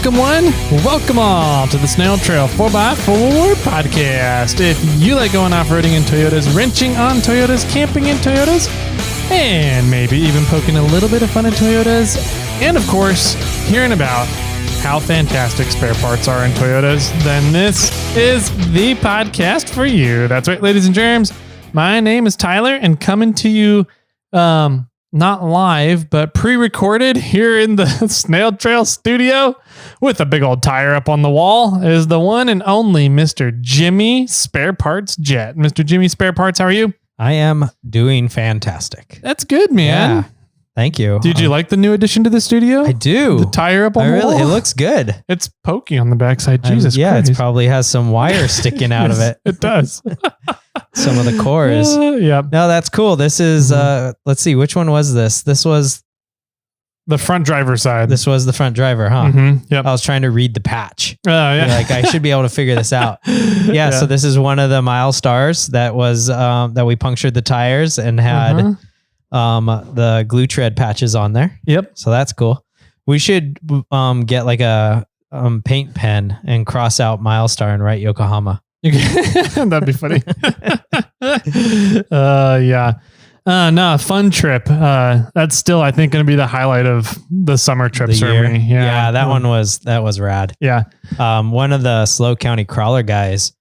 Welcome all to the Snail Trail 4x4 podcast. If you like going off-roading in Toyotas, wrenching on Toyotas, camping in Toyotas, and maybe even poking a little bit of fun at Toyotas, and of course, hearing about how fantastic spare parts are in Toyotas, then this is the podcast for you. That's right, ladies and germs. My name is Tyler, and coming to you, not live, but pre-recorded here in the Snail Trail studio with a big old tire up on the wall is the one and only Mr. Jimmy Spare Parts Jet. Mr. Jimmy Spare Parts, how are you? I am doing fantastic. That's good, man. Yeah, thank you. Did you like the new addition to the studio? I do. The tire up on the wall? It looks good. It's pokey on the backside. Jesus yeah, Christ. it probably has some wire sticking out of it. It does. Some of the cores. Yeah. No, that's cool. This is, let's see, which one was this? This was the front driver side. This was the front driver, huh? Mm-hmm. Yep. I was trying to read the patch. Oh, yeah. Like, I should be able to figure this out. Yeah, so this is one of the Milestars that was, that we punctured the tires and had the glue tread patches on there. Yep. So that's cool. We should get like a paint pen and cross out Milestar and write Yokohama. That'd be funny. Yeah. No, fun trip. That's still, I think, going to be the highlight of the summer trips for me. Yeah, that was rad. Yeah. One of the Slow County Crawler guys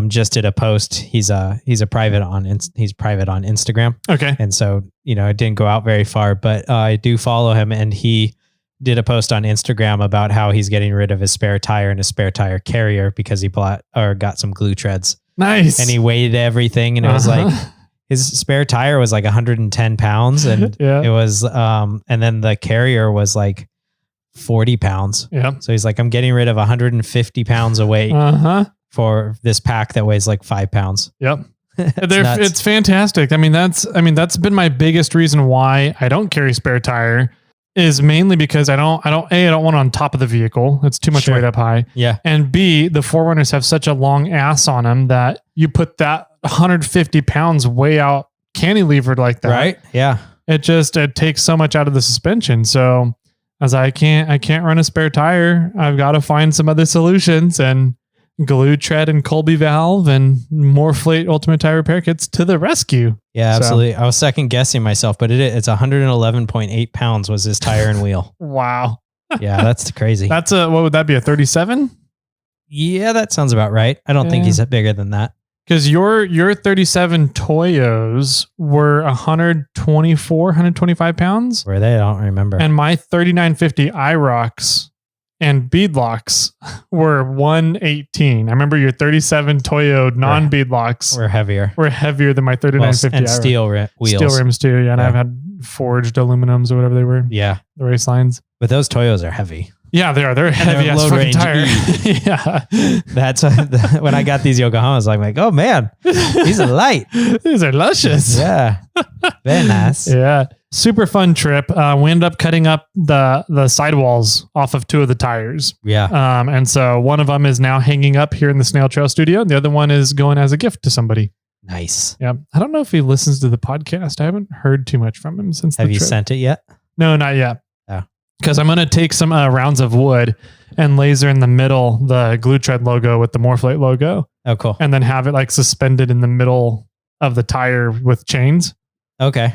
just did a post. He's private on Instagram. Okay. And so, it didn't go out very far, but I do follow him, and he did a post on Instagram about how he's getting rid of his spare tire and his spare tire carrier because he got some glue treads. Nice. And he weighed everything, and it was like his spare tire was like 110 pounds, and it was and then the carrier was like 40 pounds. Yeah. So he's like, I'm getting rid of 150 pounds of weight for this pack that weighs like 5 pounds. Yep. It's fantastic. That's been my biggest reason why I don't carry spare tire. Is mainly because I don't want it on top of the vehicle. It's too much weight up high. Yeah. And B, the 4Runners have such a long ass on them that you put that 150 pounds way out cantilevered like that. Right. Yeah. It takes so much out of the suspension. So as I can't run a spare tire, I've got to find some other solutions, and glue tread and Colby valve and Morflate Ultimate Tire Repair Kits to the rescue. Yeah, absolutely. I was second guessing myself, but it's 111.8 pounds was his tire and wheel. Wow. Yeah, that's crazy. What would that be? A 37? Yeah, that sounds about right. I don't think he's bigger than that. Because your 37 Toyos were 124, 125 pounds. Were they? I don't remember. And my 3950 IROCs and beadlocks were 118. I remember your 37 Toyo non-beadlocks were heavier than my 3950. And steel wheels. Steel rims too, yeah. And I've had forged aluminums or whatever they were. Yeah. The race lines. But those Toyos are heavy. Yeah, they are. They're heavy as fucking tire. Yeah. That's when I got these Yokohamas, I'm like, oh man, these are light. These are luscious. Yeah. Very nice. Yeah. Super fun trip. We ended up cutting up the sidewalls off of 2 of the tires. Yeah. And so one of them is now hanging up here in the Snail Trail studio. And the other one is going as a gift to somebody. Nice. Yeah. I don't know if he listens to the podcast. I haven't heard too much from him since the trip. Have you sent it yet? No, not yet. Oh. Because I'm going to take some rounds of wood and laser in the middle the glue tread logo with the Morflate logo. Oh, cool. And then have it like suspended in the middle of the tire with chains. Okay.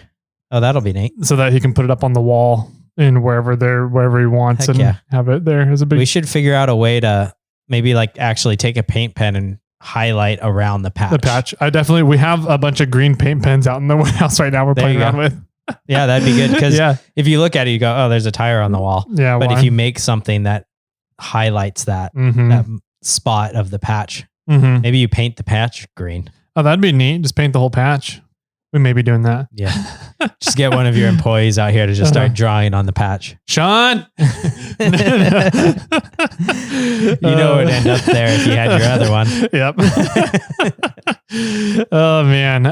Oh, that'll be neat. So that he can put it up on the wall in wherever he wants. Heck and have it there as a big... We should figure out a way to maybe like actually take a paint pen and highlight around the patch. The patch. We have a bunch of green paint pens out in the warehouse right now we're playing around with. Yeah, that'd be good. Because if you look at it, you go, oh, there's a tire on the wall. Yeah. But if you make something that highlights that spot of the patch, maybe you paint the patch green. Oh, that'd be neat. Just paint the whole patch. We may be doing that. Yeah. Just get one of your employees out here to just start drawing on the patch. Sean! You know it would end up there if you had your other one. Yep. Oh, man.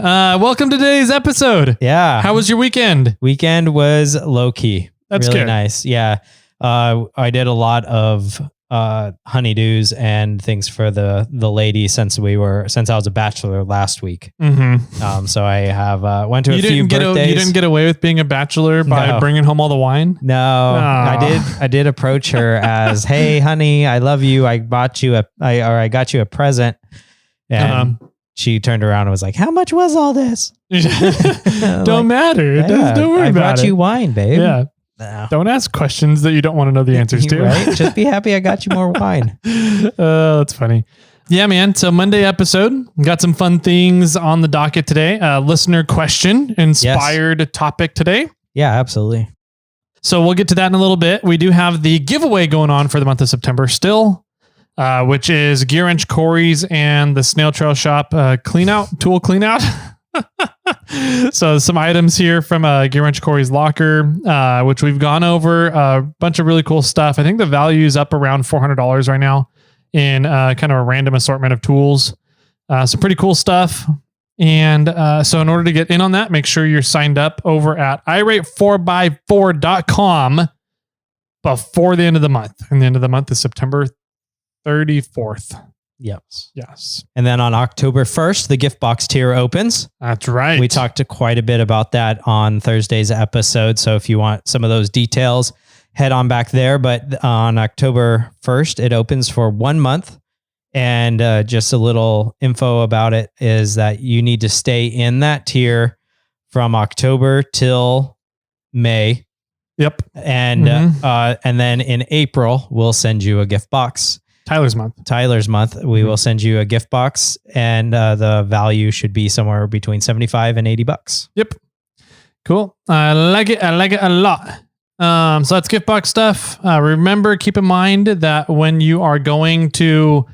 Welcome to today's episode. Yeah. How was your weekend? Weekend was low key. That's really good. Nice. Yeah. I did a lot of honeydews and things for the lady since I was a bachelor last week. So I have went to a few birthdays. You didn't get away with being a bachelor by bringing home all the wine? No, I did approach her as, "Hey, honey, I love you. I got you a present." And she turned around and was like, "How much was all this?" Don't matter. Don't worry about it. I brought you wine, babe. Yeah. No. Don't ask questions that you don't want to know the answers to. Right? Just be happy I got you more wine. That's funny. Yeah, man. So Monday episode, got some fun things on the docket today. Listener question inspired topic today. Yeah, absolutely. So we'll get to that in a little bit. We do have the giveaway going on for the month of September still, which is Gear Wrench Corey's and the Snail Trail Shop tool clean out. So some items here from Gear Wrench Corey's locker, which we've gone over a bunch of really cool stuff. I think the value is up around $400 right now in kind of a random assortment of tools. So pretty cool stuff. And so in order to get in on that, make sure you're signed up over at irate4x4.com before the end of the month. And the end of the month is September 34th. Yes. And then on October 1st, the gift box tier opens. That's right. We talked quite a bit about that on Thursday's episode. So if you want some of those details, head on back there. But on October 1st, it opens for 1 month. And just a little info about it is that you need to stay in that tier from October till May. Yep. And then in April, we'll send you a gift box. Tyler's month. We will send you a gift box, and the value should be somewhere between $75 and $80. Yep. Cool. I like it a lot. So that's gift box stuff. Remember, keep in mind that when you are going to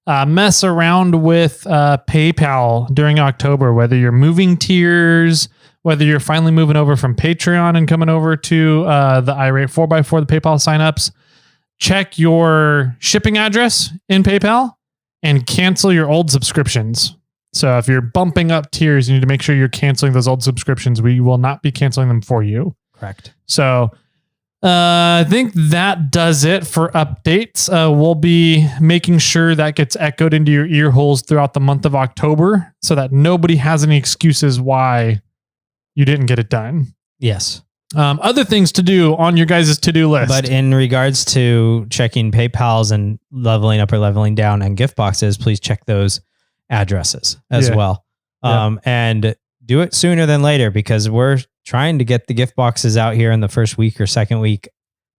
mess around with PayPal during October, whether you're moving tiers, whether you're finally moving over from Patreon and coming over to the iRate 4x4, the PayPal signups, check your shipping address in PayPal and cancel your old subscriptions. So if you're bumping up tiers, you need to make sure you're canceling those old subscriptions. We will not be canceling them for you. Correct. So I think that does it for updates. We'll be making sure that gets echoed into your ear holes throughout the month of October so that nobody has any excuses why you didn't get it done. Yes. Other things to do on your guys' to-do list. But in regards to checking PayPals and leveling up or leveling down and gift boxes, please check those addresses as well. And do it sooner than later because we're trying to get the gift boxes out here in the first week or second week,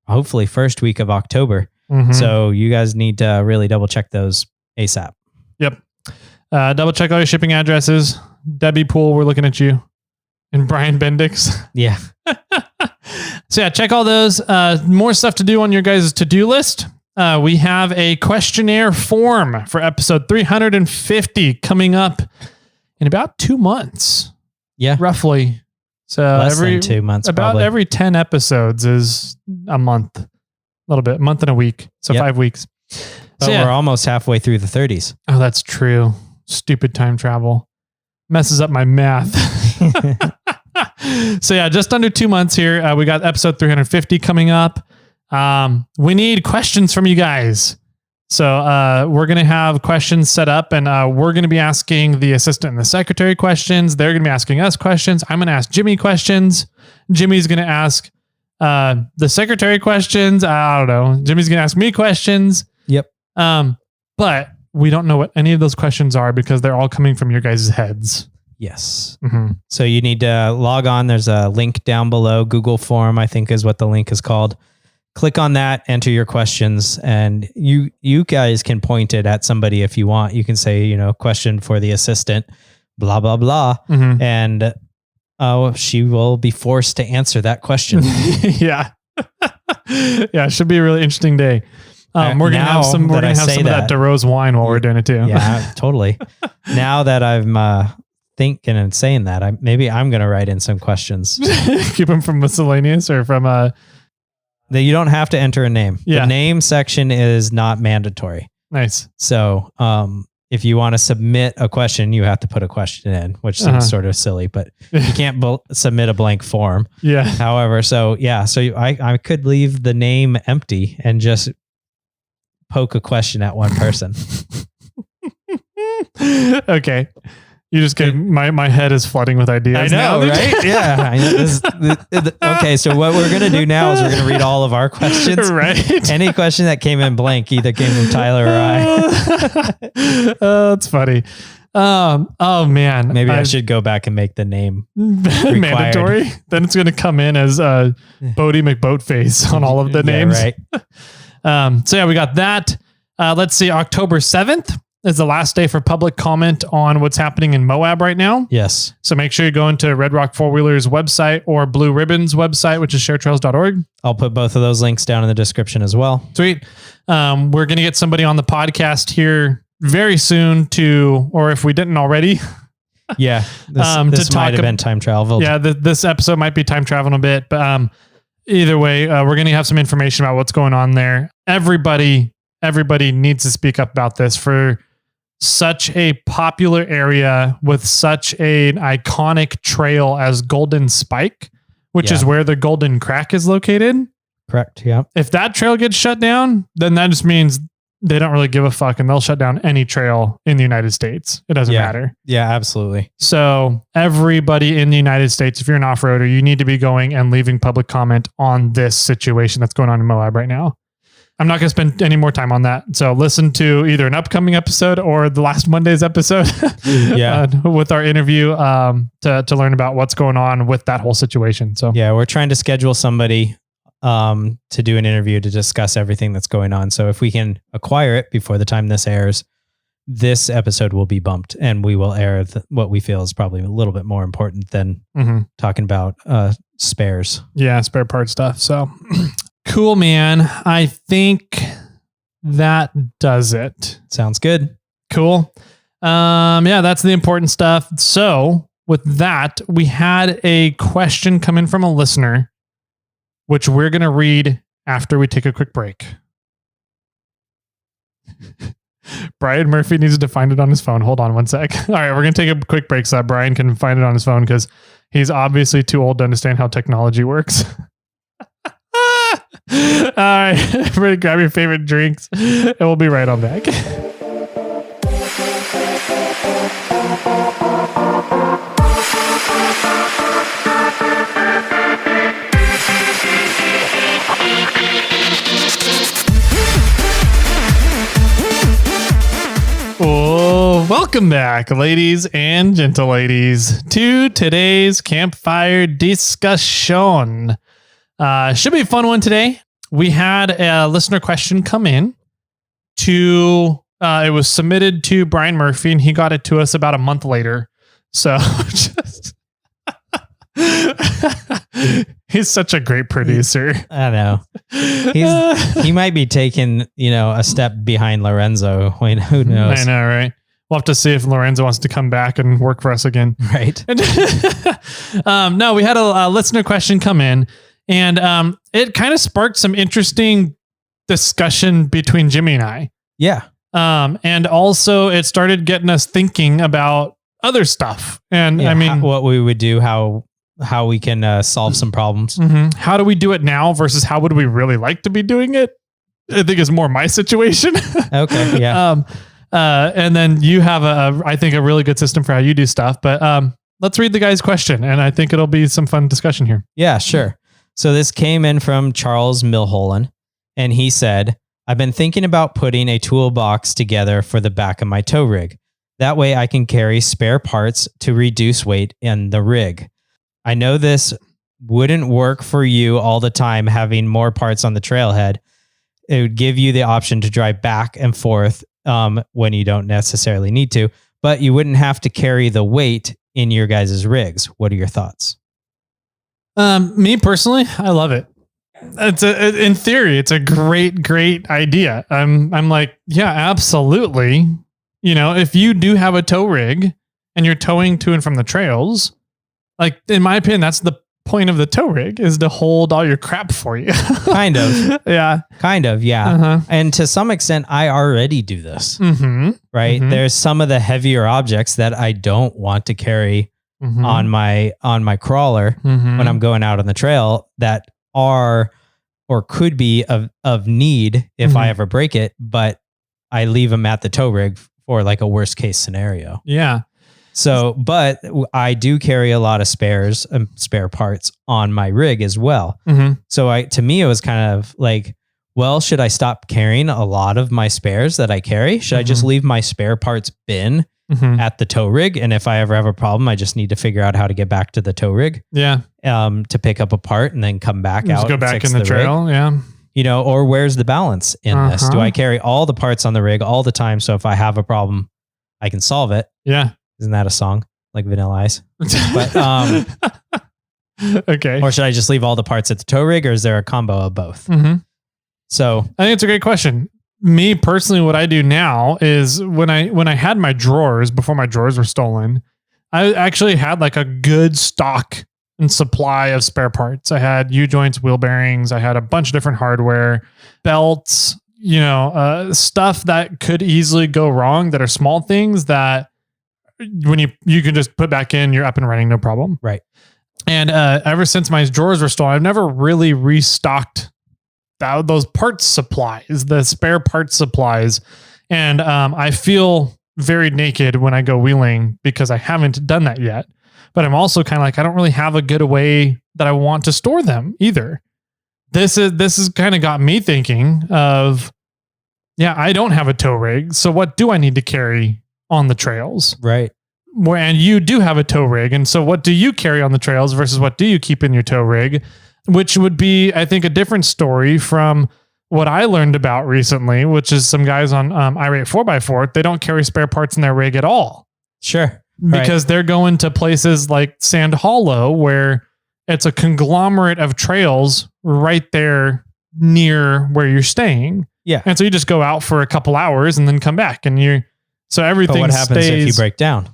hopefully first week of October. So you guys need to really double check those ASAP. Yep. Double check all your shipping addresses. Debbie Poole, we're looking at you. And Brian Bendix. Yeah. So yeah, check all those. More stuff to do on your guys' to-do list. We have a questionnaire form for episode 350 coming up in about 2 months. Yeah. Roughly. So less than 2 months. About probably. Every 10 episodes is a month. A little bit. A month and a week. So 5 weeks. But we're almost halfway through the 30s. Oh, that's true. Stupid time travel. Messes up my math. So yeah, just under 2 months here. We got episode 350 coming up. We need questions from you guys. So we're going to have questions set up and we're going to be asking the assistant and the secretary questions. They're going to be asking us questions. I'm going to ask Jimmy questions. Jimmy's going to ask the secretary questions. I don't know. Jimmy's going to ask me questions. Yep. But we don't know what any of those questions are because they're all coming from your guys' heads. Yes. So you need to log on. There's a link down below. Google form, I think is what the link is called. Click on that, enter your questions, and you guys can point it at somebody if you want. You can say, question for the assistant, blah, blah, blah. And she will be forced to answer that question. Yeah. Yeah. It should be a really interesting day. We're going to have some of that DeRose wine while we're doing it too. Yeah, totally. Now that I'm thinking and saying that, maybe I'm going to write in some questions. Keep them from miscellaneous or from that you don't have to enter a name. Yeah. The name section is not mandatory. Nice. So if you want to submit a question, you have to put a question in, which seems sort of silly, but you can't submit a blank form. Yeah. However, so I could leave the name empty and just poke a question at one person. Okay. You just get my head is flooding with ideas. I know, now. right? Yeah. I know. Okay, so what we're gonna do now is we're gonna read all of our questions. Right. Any question that came in blank either came from Tyler or I. Oh, that's funny. Oh man. Maybe I should go back and make the name mandatory. Then it's gonna come in as Bodie McBoatface on all of the names. Right. So yeah, we got that. Let's see, October 7th. Is the last day for public comment on what's happening in Moab right now. Yes. So make sure you go into Red Rock Four Wheelers website or Blue Ribbon's website, which is sharetrails.org. I'll put both of those links down in the description as well. Sweet. We're going to get somebody on the podcast here very soon or if we didn't already. Yeah. This might have been time travel. Yeah. This episode might be time traveling a bit, but either way, we're going to have some information about what's going on there. Everybody needs to speak up about this for such a popular area with such an iconic trail as Golden Spike, which is where the Golden Crack is located. Correct. Yeah. If that trail gets shut down, then that just means they don't really give a fuck and they'll shut down any trail in the United States. It doesn't matter. Yeah, absolutely. So everybody in the United States, if you're an off-roader, you need to be going and leaving public comment on this situation that's going on in Moab right now. I'm not going to spend any more time on that. So listen to either an upcoming episode or the last Monday's episode with our interview to learn about what's going on with that whole situation. So yeah, we're trying to schedule somebody to do an interview to discuss everything that's going on. So if we can acquire it before the time this airs, this episode will be bumped and we will air what we feel is probably a little bit more important than talking about spares. Yeah, spare part stuff. So cool, man. I think that does it. Sounds good. Cool. Yeah, that's the important stuff. So with that, we had a question come in from a listener, which we're going to read after we take a quick break. Brian Murphy needs to find it on his phone. Hold on one sec. All right, we're going to take a quick break so that Brian can find it on his phone because he's obviously too old to understand how technology works. All right, everybody grab your favorite drinks and we'll be right on back. Oh, welcome back, ladies and gentle ladies, to today's campfire discussion. Should be a fun one today. We had a listener question come in it was submitted to Brian Murphy and he got it to us about a month later. So he's such a great producer. I know. He might be taking, a step behind Lorenzo. Who knows? I know, right? We'll have to see if Lorenzo wants to come back and work for us again. Right. No, we had a listener question come in. And it kind of sparked some interesting discussion between Jimmy and I. Yeah. And also it started getting us thinking about other stuff. And what we would do, how we can solve some problems. Mm-hmm. How do we do it now versus how would we really like to be doing it? I think it's more my situation. Okay. Yeah. And then you have I think a really good system for how you do stuff, but let's read the guy's question. And I think it'll be some fun discussion here. Yeah, sure. So this came in from Charles Milholland, and he said, I've been thinking about putting a toolbox together for the back of my tow rig. That way I can carry spare parts to reduce weight in the rig. I know this wouldn't work for you all the time having more parts on the trailhead. It would give you the option to drive back and forth when you don't necessarily need to, but you wouldn't have to carry the weight in your guys' rigs. What are your thoughts? Me personally, I love it. In theory, it's a great idea. I'm like, yeah, absolutely. If you do have a tow rig and you're towing to and from the trails, like in my opinion, that's the point of the tow rig is to hold all your crap for you. Kind of. Yeah. Kind of. Yeah. Uh-huh. And to some extent, I already do this, right? Mm-hmm. There's some of the heavier objects that I don't want to carry on my crawler when I'm going out on the trail that are or could be of need if I ever break it, but I leave them at the tow rig for like a worst case scenario. Yeah. So, but I do carry a lot of spares and spare parts on my rig as well. So to me, it was kind of like, well, should I stop carrying a lot of my spares that I carry? Should I just leave my spare parts bin at the tow rig? And if I ever have a problem, I just need to figure out how to get back to the tow rig. Yeah. To pick up a part and then come back Just out. Go back in the trail. Rig. Yeah. You know, or where's the balance in this? Do I carry all the parts on the rig all the time? So if I have a problem, I can solve it. Yeah. Isn't that a song like Vanilla Ice? But, okay. Or should I just leave all the parts at the tow rig, or is there a combo of both? So I think it's a great question. Me personally, what I do now is when I had my drawers before my drawers were stolen, I actually had like a good stock and supply of spare parts. I had U-joints, wheel bearings. I had a bunch of different hardware, belts, stuff that could easily go wrong, that are small things that when you can just put back in, you're up and running, no problem. Right. And ever since my drawers were stolen, I've never really restocked those parts supplies, the spare parts supplies. And I feel very naked when I go wheeling because I haven't done that yet. But I'm also kind of like, I don't really have a good way that I want to store them either. This has kind of got me thinking of, I don't have a tow rig. So what do I need to carry on the trails? Right. And you do have a tow rig. And so what do you carry on the trails versus what do you keep in your tow rig? Which would be, I think, a different story from what I learned about recently, which is some guys on irate 4x4, they don't carry spare parts in their rig at all. Sure. Because they're going to places like Sand Hollow, where it's a conglomerate of trails right there near where you're staying. Yeah. And so you just go out for a couple hours and then come back, and so everything. But what happens if you break down?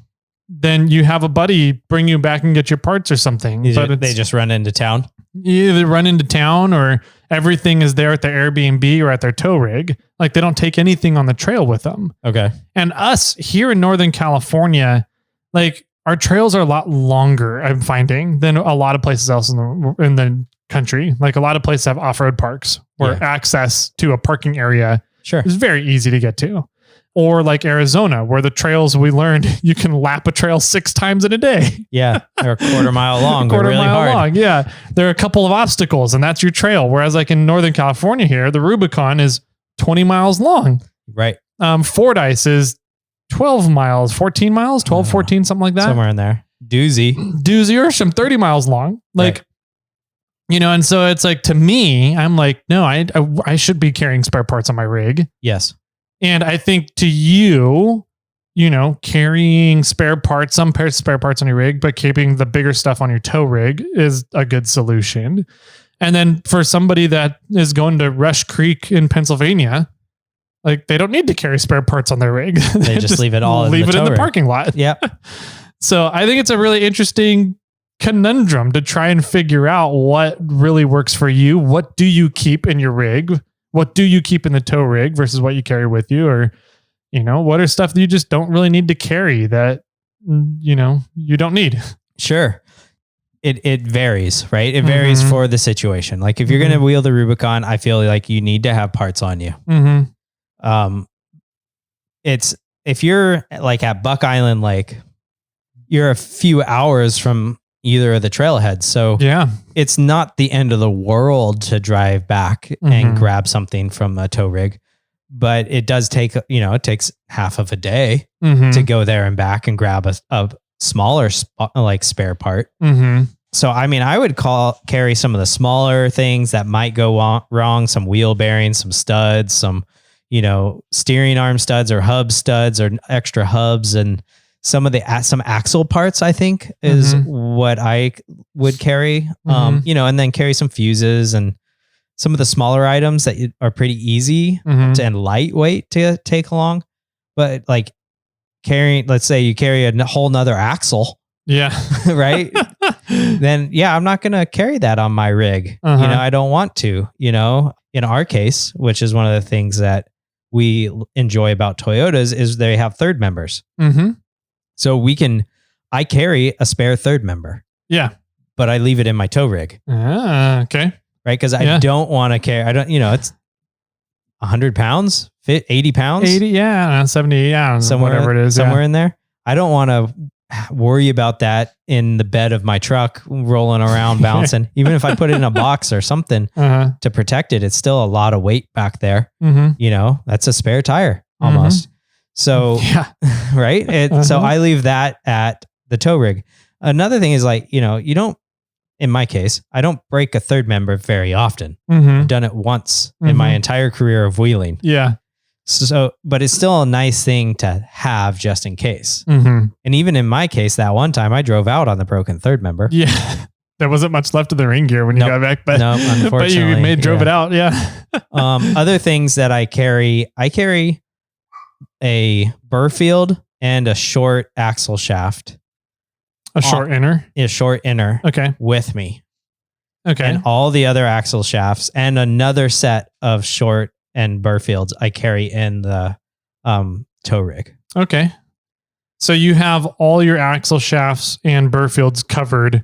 Then you have a buddy bring you back and get your parts or something. They just run into town. You either run into town or everything is there at their Airbnb or at their tow rig. Like they don't take anything on the trail with them. Okay. And us here in Northern California, like our trails are a lot longer, I'm finding, than a lot of places else in the country. Like a lot of places have off-road parks where access to a parking area is very easy to get to. Or like Arizona, where the trails we learned you can lap a trail 6 times in a day. Yeah. They're a quarter mile long. They're really hard. Long. Yeah. There are a couple of obstacles and that's your trail. Whereas like in Northern California here, the Rubicon is 20 miles long. Right. Fordyce is 12 miles, 14 miles, 12, 14, something like that. Somewhere in there. Doozy Ursham, 30 miles long. Like, and so it's like, to me, I'm like, no, I should be carrying spare parts on my rig. Yes. And I think to you, carrying spare parts, some spare parts on your rig, but keeping the bigger stuff on your tow rig is a good solution. And then for somebody that is going to Rush Creek in Pennsylvania, like they don't need to carry spare parts on their rig. They just leave it all in the parking lot. Yep. So I think it's a really interesting conundrum to try and figure out what really works for you. What do you keep in your rig? What do you keep in the tow rig versus what you carry with you? Or, what are stuff that you just don't really need to carry that, you don't need? Sure. It varies, right? It varies for the situation. Like if you're going to wheel the Rubicon, I feel like you need to have parts on you. It's, if you're like at Buck Island Lake, you're a few hours from either of the trailheads. So it's not the end of the world to drive back and grab something from a tow rig, but it does take, it takes half of a day to go there and back and grab a smaller like spare part. So, I mean, I would carry some of the smaller things that might go wrong, some wheel bearings, some studs, some, steering arm studs or hub studs or extra hubs, and some axle parts, I think, is what I would carry, and then carry some fuses and some of the smaller items that are pretty easy and lightweight to take along. But like let's say you carry a whole nother axle. Yeah. Right. Then, I'm not going to carry that on my rig. I don't want to, in our case, which is one of the things that we enjoy about Toyotas is they have third members. So I carry a spare third member. Yeah. But I leave it in my tow rig. Okay. right? Because I don't want to carry. I don't. It's 100 pounds, 80 pounds, 80, 70, whatever it is, somewhere in there. I don't want to worry about that in the bed of my truck, rolling around, bouncing. Even if I put it in a box or something to protect it, it's still a lot of weight back there. That's a spare tire almost. So, right. So I leave that at the tow rig. Another thing is like, you don't, in my case, I don't break a third member very often. I've done it once in my entire career of wheeling. Yeah. So, but it's still a nice thing to have just in case. And even in my case, that one time I drove out on the broken third member. Yeah. There wasn't much left of the ring gear when you got back, but, unfortunately, but you drove it out. Yeah. Other things that I carry a Burfield and a short axle shaft. A short inner? A short inner. Okay. With me. Okay. And all the other axle shafts and another set of short and Burfields I carry in the tow rig. Okay. So you have all your axle shafts and Burfields covered,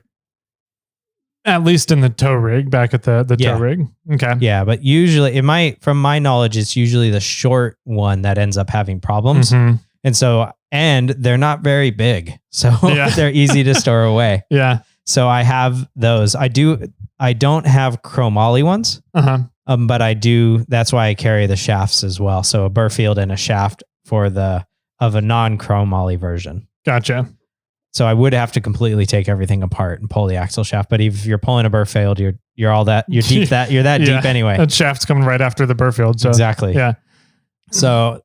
at least in the tow rig, back at the tow rig. Okay. Yeah, but usually from my knowledge, it's usually the short one that ends up having problems. And they're not very big. So they're easy to store away. Yeah. So I have those. I don't have chromoly ones. But I do. That's why I carry the shafts as well. So a Burfield and a shaft of a non-chromoly version. Gotcha. So I would have to completely take everything apart and pull the axle shaft. But if you're pulling a Burfield, you're all that you're deep deep anyway. That shaft's coming right after the Burfield. So. Exactly. Yeah. So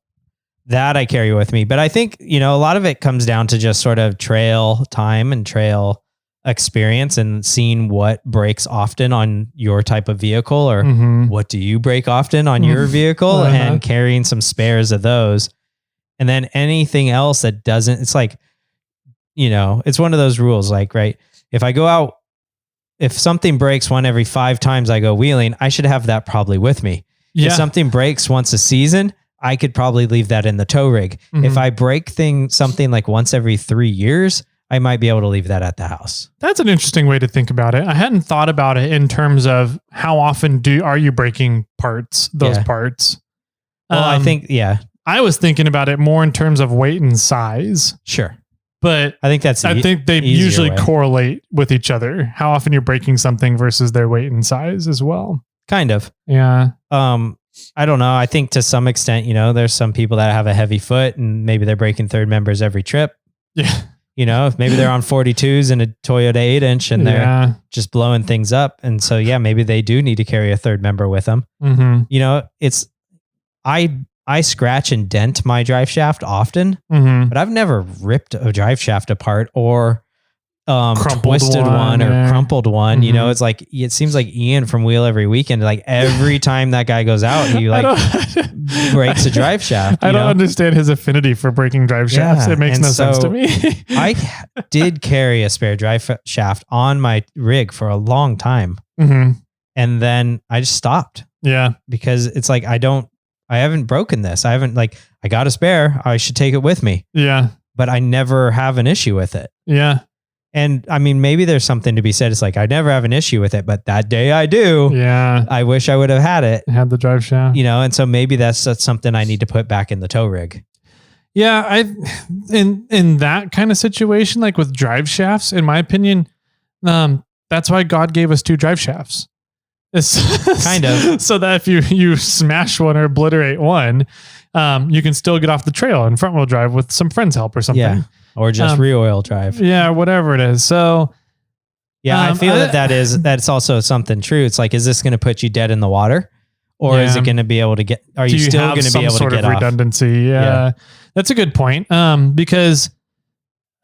that I carry with me. But I think, a lot of it comes down to just sort of trail time and trail experience and seeing what breaks often on your type of vehicle or what do you break often on your vehicle and carrying some spares of those. And then anything else that doesn't, it's like, it's one of those rules, like, right. If I go out, if something breaks one every 5 times I go wheeling, I should have that probably with me. Yeah. If something breaks once a season, I could probably leave that in the tow rig. If I break something like once every 3 years, I might be able to leave that at the house. That's an interesting way to think about it. I hadn't thought about it in terms of how often are you breaking parts? Well, I think, I was thinking about it more in terms of weight and size. Sure. But I think they usually correlate with each other. How often you're breaking something versus their weight and size as well. Kind of. Yeah. I don't know. I think to some extent, there's some people that have a heavy foot and maybe they're breaking third members every trip. Yeah. If maybe they're on 42s and a Toyota 8-inch and they're just blowing things up. And so, maybe they do need to carry a third member with them. I scratch and dent my drive shaft often, but I've never ripped a drive shaft apart or twisted one or crumpled one. It's like, it seems like Ian from Wheel Every Weekend, like every time that guy goes out, he breaks a drive shaft. I don't understand his affinity for breaking drive shafts. It makes no sense to me. I did carry a spare drive shaft on my rig for a long time. And then I just stopped. Yeah. Because it's like, I haven't broken this. I got a spare. I should take it with me. Yeah. But I never have an issue with it. Yeah. And I mean, maybe there's something to be said. It's like, I never have an issue with it, but that day I do. Yeah. I wish I would have had it. Had the drive shaft. And so maybe that's something I need to put back in the tow rig. Yeah. In that kind of situation, like with drive shafts, in my opinion, that's why God gave us 2 drive shafts. It's kind of. So that if you smash one or obliterate one, you can still get off the trail and front wheel drive with some friends' help or something. Yeah. Or just re-oil drive. Yeah, whatever it is. So yeah, I feel that's also something true. It's like, is this going to put you dead in the water? Or is it going to be able to get, are you still going to be able to get off? Redundancy. Yeah. That's a good point. Because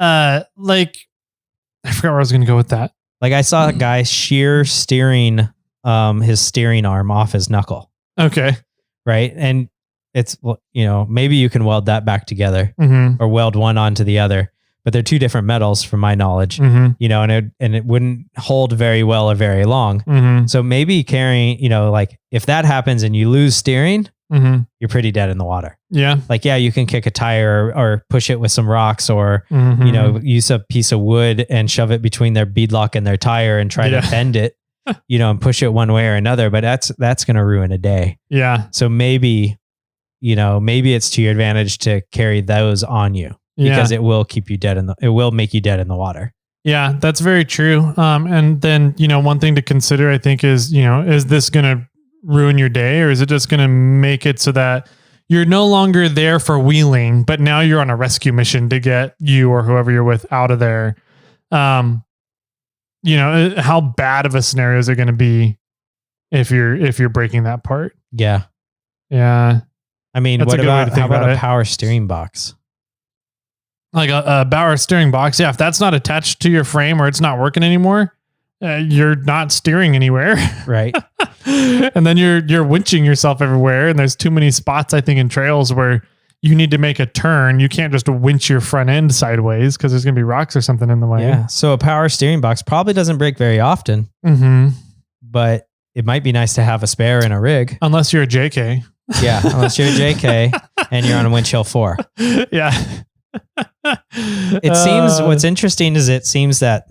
I forgot where I was going to go with that. Like I saw a guy shear steering his steering arm off his knuckle. Okay. Right. And it's, maybe you can weld that back together or weld one onto the other, but they're 2 different metals from my knowledge, and it wouldn't hold very well or very long. So maybe carrying, if that happens and you lose steering, you're pretty dead in the water. Yeah. Like, you can kick a tire or push it with some rocks or, use a piece of wood and shove it between their beadlock and their tire and try to bend it. and push it one way or another, but that's going to ruin a day. Yeah. So maybe it's to your advantage to carry those on you because it will keep you it will make you dead in the water. Yeah, that's very true. And then, one thing to consider, I think is this going to ruin your day, or is it just going to make it so that you're no longer there for wheeling, but now you're on a rescue mission to get you or whoever you're with out of there? How bad of a scenario is it going to be if you're breaking that part? Yeah. Yeah. I mean, That's how about a power steering box? Like a power steering box. Yeah. If that's not attached to your frame or it's not working anymore, you're not steering anywhere. Right. And then you're winching yourself everywhere. And there's too many spots, I think, in trails where you need to make a turn. You can't just winch your front end sideways because there's going to be rocks or something in the way. Yeah. So a power steering box probably doesn't break very often, but it might be nice to have a spare in a rig. Unless you're a JK. Yeah. Unless you're a JK and you're on a winch hill 4. Yeah. It seems what's interesting is it seems that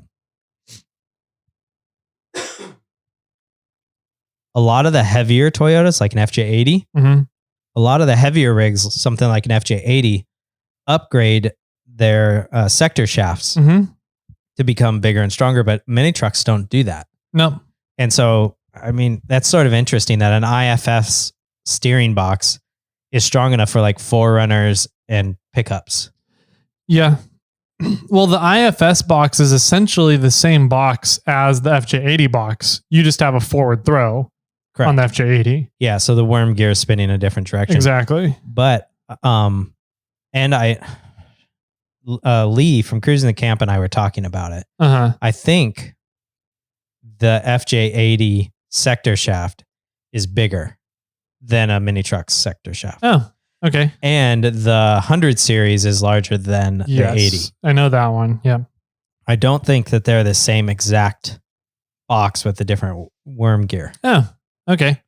a lot of the heavier Toyotas, like an FJ80, a lot of the heavier rigs, something like an FJ80, upgrade their sector shafts to become bigger and stronger, but mini trucks don't do that. No. And so, I mean, that's sort of interesting that an IFS steering box is strong enough for like forerunners and pickups. Yeah. Well, the IFS box is essentially the same box as the FJ80 box. You just have a forward throw. Correct. On the FJ80. Yeah. So the worm gear is spinning in a different direction. Exactly. But, Lee from Cruising the Camp and I were talking about it. I think the FJ80 sector shaft is bigger than a mini truck's sector shaft. Oh, okay. And the 100 series is larger than the 80. I know that one. Yeah. I don't think that they're the same exact box with the different worm gear. Oh, okay.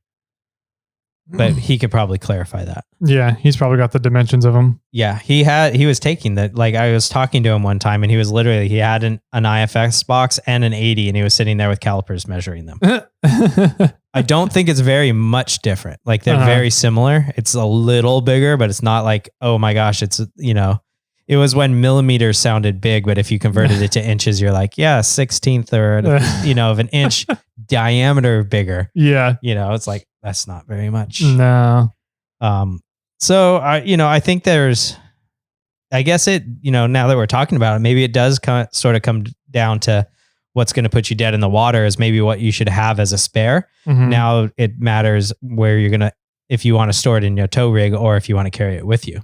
But he could probably clarify that. Yeah, he's probably got the dimensions of them. Yeah, he was taking that. Like I was talking to him one time and he had an IFS box and an 80 and he was sitting there with calipers measuring them. I don't think it's very much different. Like they're very similar. It's a little bigger, but it's not like, oh my gosh, it's, it was when millimeters sounded big, but if you converted it to inches, you're like, yeah, 16th or, of an inch diameter bigger. Yeah. It's like, that's not very much. No. So I think I guess it, now that we're talking about it, maybe it does sort of come down to what's going to put you dead in the water is maybe what you should have as a spare. Now it matters where you're going to, if you want to store it in your tow rig or if you want to carry it with you.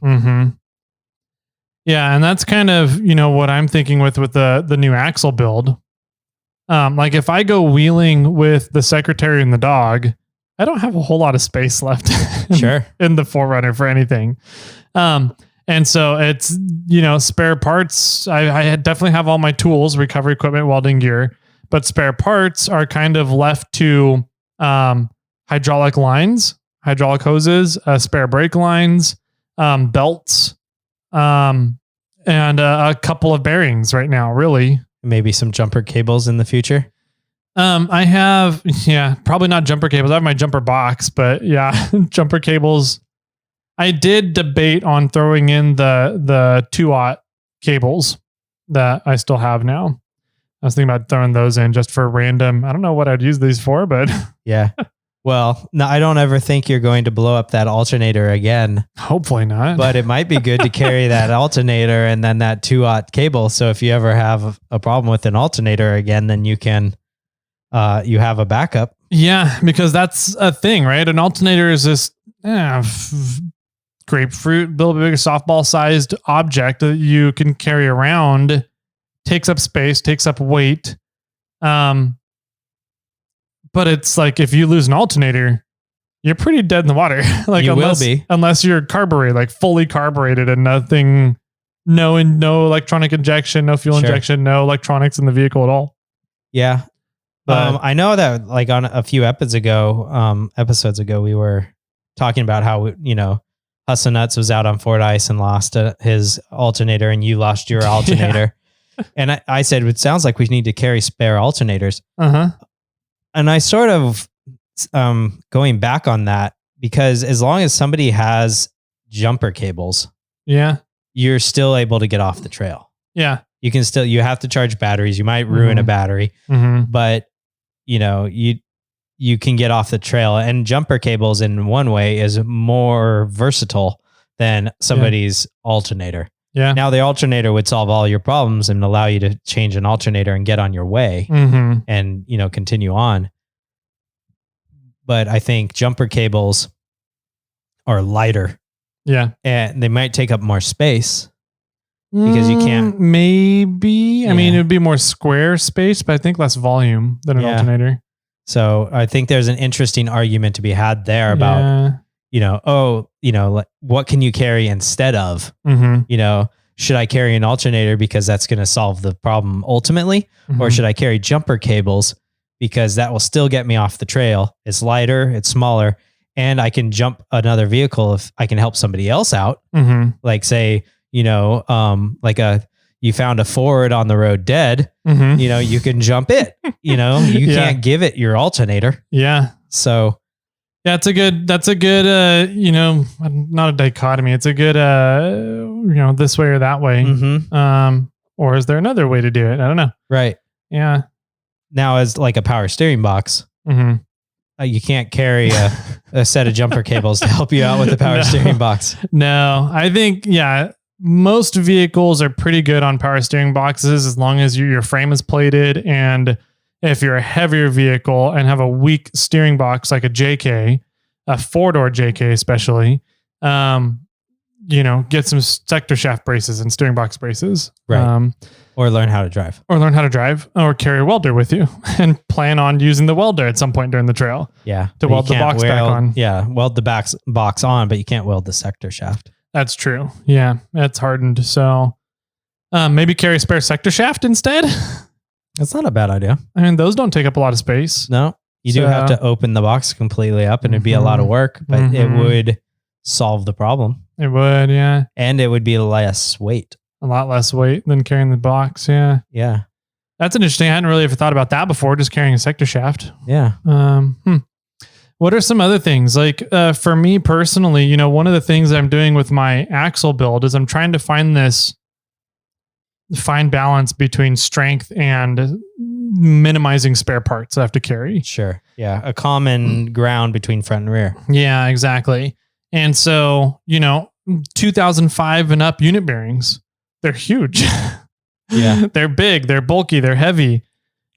Yeah. And that's kind of, what I'm thinking with the new axle build. Like if I go wheeling with the Secretary and the dog, I don't have a whole lot of space left in the Forerunner for anything. And so it's, spare parts. I definitely have all my tools, recovery equipment, welding gear, but spare parts are kind of left to hydraulic lines, hydraulic hoses, spare brake lines, belts, and a couple of bearings right now, really. Maybe some jumper cables in the future. I have, probably not jumper cables. I have my jumper box, but jumper cables. I did debate on throwing in the 2-aught cables that I still have now. I was thinking about throwing those in just for random. I don't know what I'd use these for, but yeah. Well, no, I don't ever think you're going to blow up that alternator again. Hopefully not. But it might be good to carry that alternator and then that 2-aught cable. So if you ever have a problem with an alternator again, then you can, you have a backup. Yeah, because that's a thing, right? An alternator is this grapefruit, a little bit bigger softball sized object that you can carry around, takes up space, takes up weight. But it's like, if you lose an alternator, you're pretty dead in the water. Like unless you're carbureted, like fully carbureted and nothing, no electronic injection, no fuel injection, no electronics in the vehicle at all. Yeah. But I know that like on a few episodes ago, we were talking about how, Hustle Nuts was out on Fort Ice and lost his alternator and you lost your alternator. And I said, it sounds like we need to carry spare alternators. And I sort of going back on that, because as long as somebody has jumper cables, Yeah. you're still able to get off the trail. Yeah. You have to charge batteries. You might ruin a battery, but you can get off the trail, and jumper cables in one way is more versatile than somebody's alternator. Yeah. Now the alternator would solve all your problems and allow you to change an alternator and get on your way and, continue on. But I think jumper cables are lighter. Yeah. And they might take up more space because you can't. Maybe. Yeah. I mean, it would be more square space, but I think less volume than an alternator. So I think there's an interesting argument to be had there about, what can you carry instead of, should I carry an alternator because that's going to solve the problem ultimately? Or should I carry jumper cables because that will still get me off the trail? It's lighter, it's smaller, and I can jump another vehicle if I can help somebody else out. Like say, you found a Ford on the road dead, you can jump it, you can't give it your alternator. Yeah. So that's a good, not a dichotomy. It's a good, this way or that way. Or is there another way to do it? I don't know. Right. Yeah. Now as like a power steering box, you can't carry a set of jumper cables to help you out with the power steering box. No, I think, most vehicles are pretty good on power steering boxes as long as your frame is plated. And if you're a heavier vehicle and have a weak steering box like a JK, a 4-door JK especially, get some sector shaft braces and steering box braces. Right. Or learn how to drive. Or carry a welder with you and plan on using the welder at some point during the trail. Yeah. To weld the box back on. Yeah. Weld the box on, but you can't weld the sector shaft. That's true. Yeah. That's hardened. So maybe carry a spare sector shaft instead. That's not a bad idea. I mean, those don't take up a lot of space. No, you do have to open the box completely up and it'd be a lot of work, but it would solve the problem. It would. Yeah. And it would be less weight. A lot less weight than carrying the box. Yeah. Yeah. That's interesting. I hadn't really ever thought about that before, just carrying a sector shaft. Yeah. What are some other things? Like for me personally, one of the things I'm doing with my axle build is I'm trying to find this fine balance between strength and minimizing spare parts I have to carry. Sure. Yeah. A common ground between front and rear. Yeah, exactly. And so, 2005 and up unit bearings, they're huge. Yeah. They're big, they're bulky, they're heavy.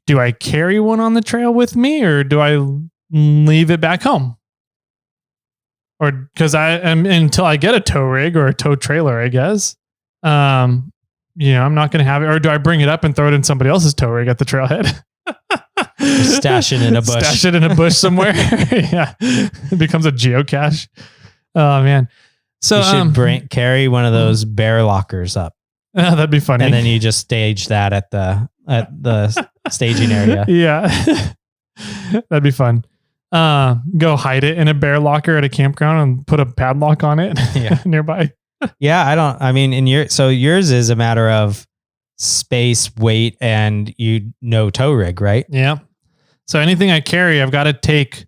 Do I carry one on the trail with me or do I leave it back home? Or because until I get a tow rig or a tow trailer, I guess, I'm not going to have it. Or do I bring it up and throw it in somebody else's tow rig at the trailhead? Stash it in a bush. Stash it in a bush somewhere. Yeah. It becomes a geocache. Oh man. So you should carry one of those bear lockers up. That'd be funny. And then you just stage that at the staging area. Yeah. That'd be fun. Go hide it in a bear locker at a campground and put a padlock on it nearby. Yeah. Yours is a matter of space, weight, and tow rig, right? Yeah. So anything I carry, I've got to take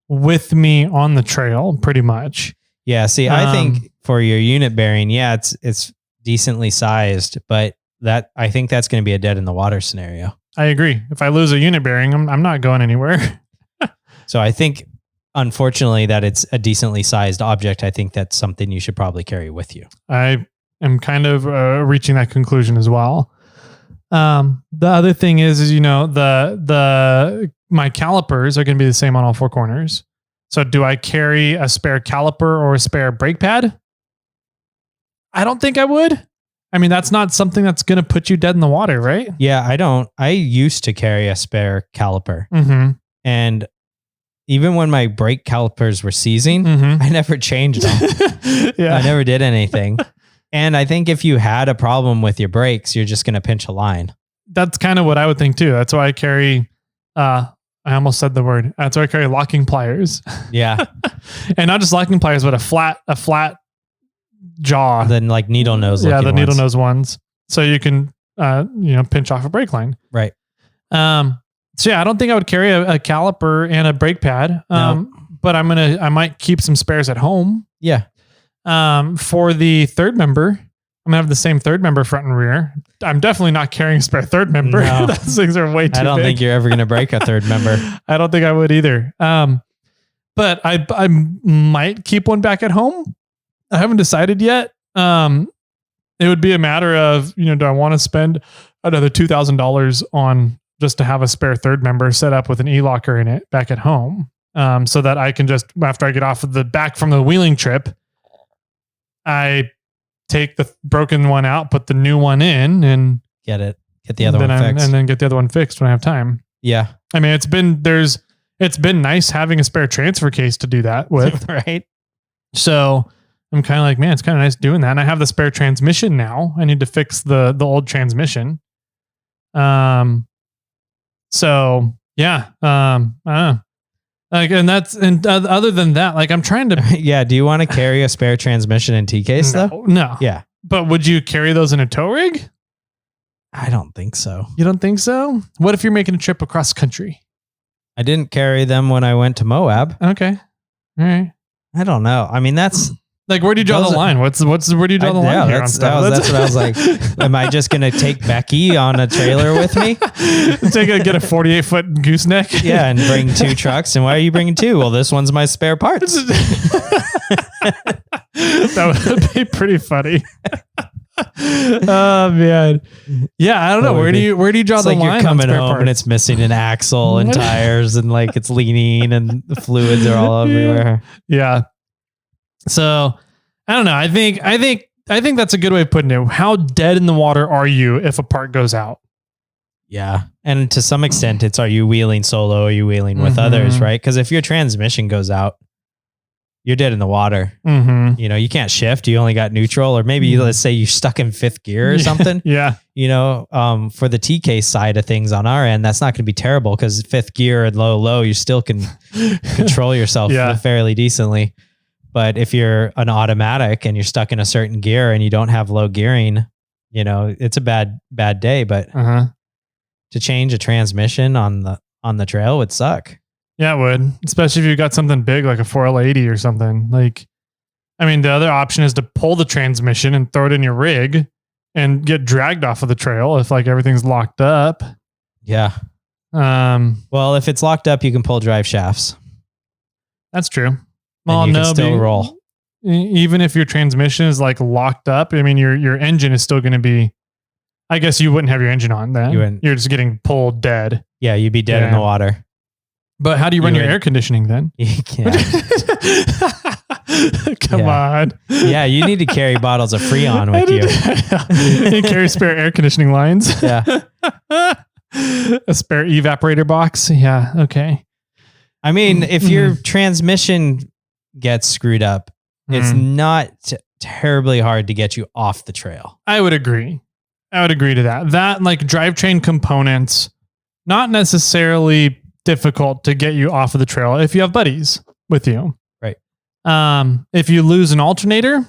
with me on the trail pretty much. Yeah. See, I think for your unit bearing, it's decently sized, but I think that's going to be a dead in the water scenario. I agree. If I lose a unit bearing, I'm not going anywhere. So I think, unfortunately, that it's a decently sized object. I think that's something you should probably carry with you. I am kind of reaching that conclusion as well. The other thing is my calipers are going to be the same on all four corners. So do I carry a spare caliper or a spare brake pad? I don't think I would. I mean, that's not something that's going to put you dead in the water, right? Yeah, I don't. I used to carry a spare caliper. And even when my brake calipers were seizing, I never changed them. I never did anything. And I think if you had a problem with your brakes, you're just going to pinch a line. That's kind of what I would think too. That's why I carry, I almost said the word. That's why I carry locking pliers. Yeah. And not just locking pliers, but a flat jaw. Then like needle nose. Yeah, the needle nose ones. So you can, pinch off a brake line. Right. So yeah, I don't think I would carry a caliper and a brake pad. But I might keep some spares at home. Yeah. For the third member, I'm gonna have the same third member front and rear. I'm definitely not carrying a spare third member. No. Those things are way too big. I don't think you're ever going to break a third member. I don't think I would either. But I might keep one back at home. I haven't decided yet. It would be a matter of, do I want to spend another $2,000 on just to have a spare third member set up with an e-locker in it back at home? So that I can just, after I get off of the back from the wheeling trip, I take the broken one out, put the new one in, and get the other one fixed, and then get the other one fixed when I have time. Yeah. I mean, it's been nice having a spare transfer case to do that with. Right. So I'm kind of like, man, it's kind of nice doing that. And I have the spare transmission now. I need to fix the old transmission. So yeah. I don't know. Like, and other than that, like I'm trying to. Yeah. Do you want to carry a spare transmission and T case though? No. Yeah. But would you carry those in a tow rig? I don't think so. You don't think so? What if you're making a trip across country? I didn't carry them when I went to MOAB. Okay. All right. I don't know. I mean, that's like, where do you draw the line? Where do you draw the line here on stuff? That's what I was like. Am I just going to take Becky on a trailer with me? Get a 48-foot gooseneck? Yeah, and bring 2 trucks. And why are you bringing 2? Well, this one's my spare parts. That would be pretty funny. Oh man. Yeah, I don't know. Where do you draw the line? You're coming home and it's missing an axle and tires and like it's leaning and the fluids are all everywhere. Yeah. So I don't know. I think that's a good way of putting it. How dead in the water are you if a part goes out? Yeah. And to some extent it's, are you wheeling solo? Or are you wheeling with others? Right. Because if your transmission goes out, you're dead in the water. Mm-hmm. You can't shift. You only got neutral, or maybe let's say you're stuck in 5th gear or something. Yeah. For the T case side of things on our end, that's not going to be terrible because 5th gear and low, you still can control yourself fairly decently. But if you're an automatic and you're stuck in a certain gear and you don't have low gearing, it's a bad day. But to change a transmission on the trail would suck. Yeah, it would. Especially if you got something big like a 4L80 or something. Like, I mean, the other option is to pull the transmission and throw it in your rig and get dragged off of the trail if like everything's locked up. Yeah. Well, if it's locked up, you can pull drive shafts. That's true. Well, you can still roll. Even if your transmission is like locked up, I mean, your engine is still going to be, I guess you wouldn't have your engine on then. You're just getting pulled dead. Yeah, you'd be dead in the water. But how do you run your air conditioning then? You can't. Come on. Yeah, you need to carry bottles of Freon with you. You carry spare air conditioning lines. Yeah. A spare evaporator box. Yeah. Okay. I mean, if your transmission gets screwed up, it's not terribly hard to get you off the trail. I would agree to that. That like drivetrain components, not necessarily difficult to get you off of the trail if you have buddies with you. Right. If you lose an alternator,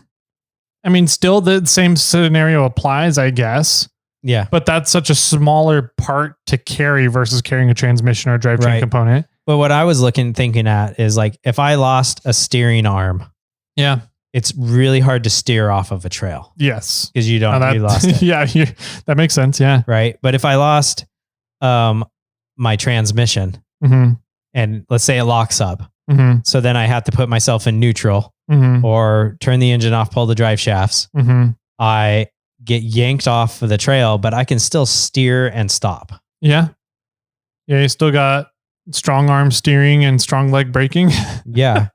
I mean, still the same scenario applies, I guess. Yeah. But that's such a smaller part to carry versus carrying a transmission or a drivetrain component. But what I was thinking at is like, if I lost a steering arm, yeah, it's really hard to steer off of a trail. Yes. Because you lost it. Yeah. That makes sense. Yeah. Right. But if I lost, my transmission, and let's say it locks up. So then I have to put myself in neutral or turn the engine off, pull the drive shafts. I get yanked off of the trail, but I can still steer and stop. Yeah. Yeah. You still got strong arm steering and strong leg braking. Yeah.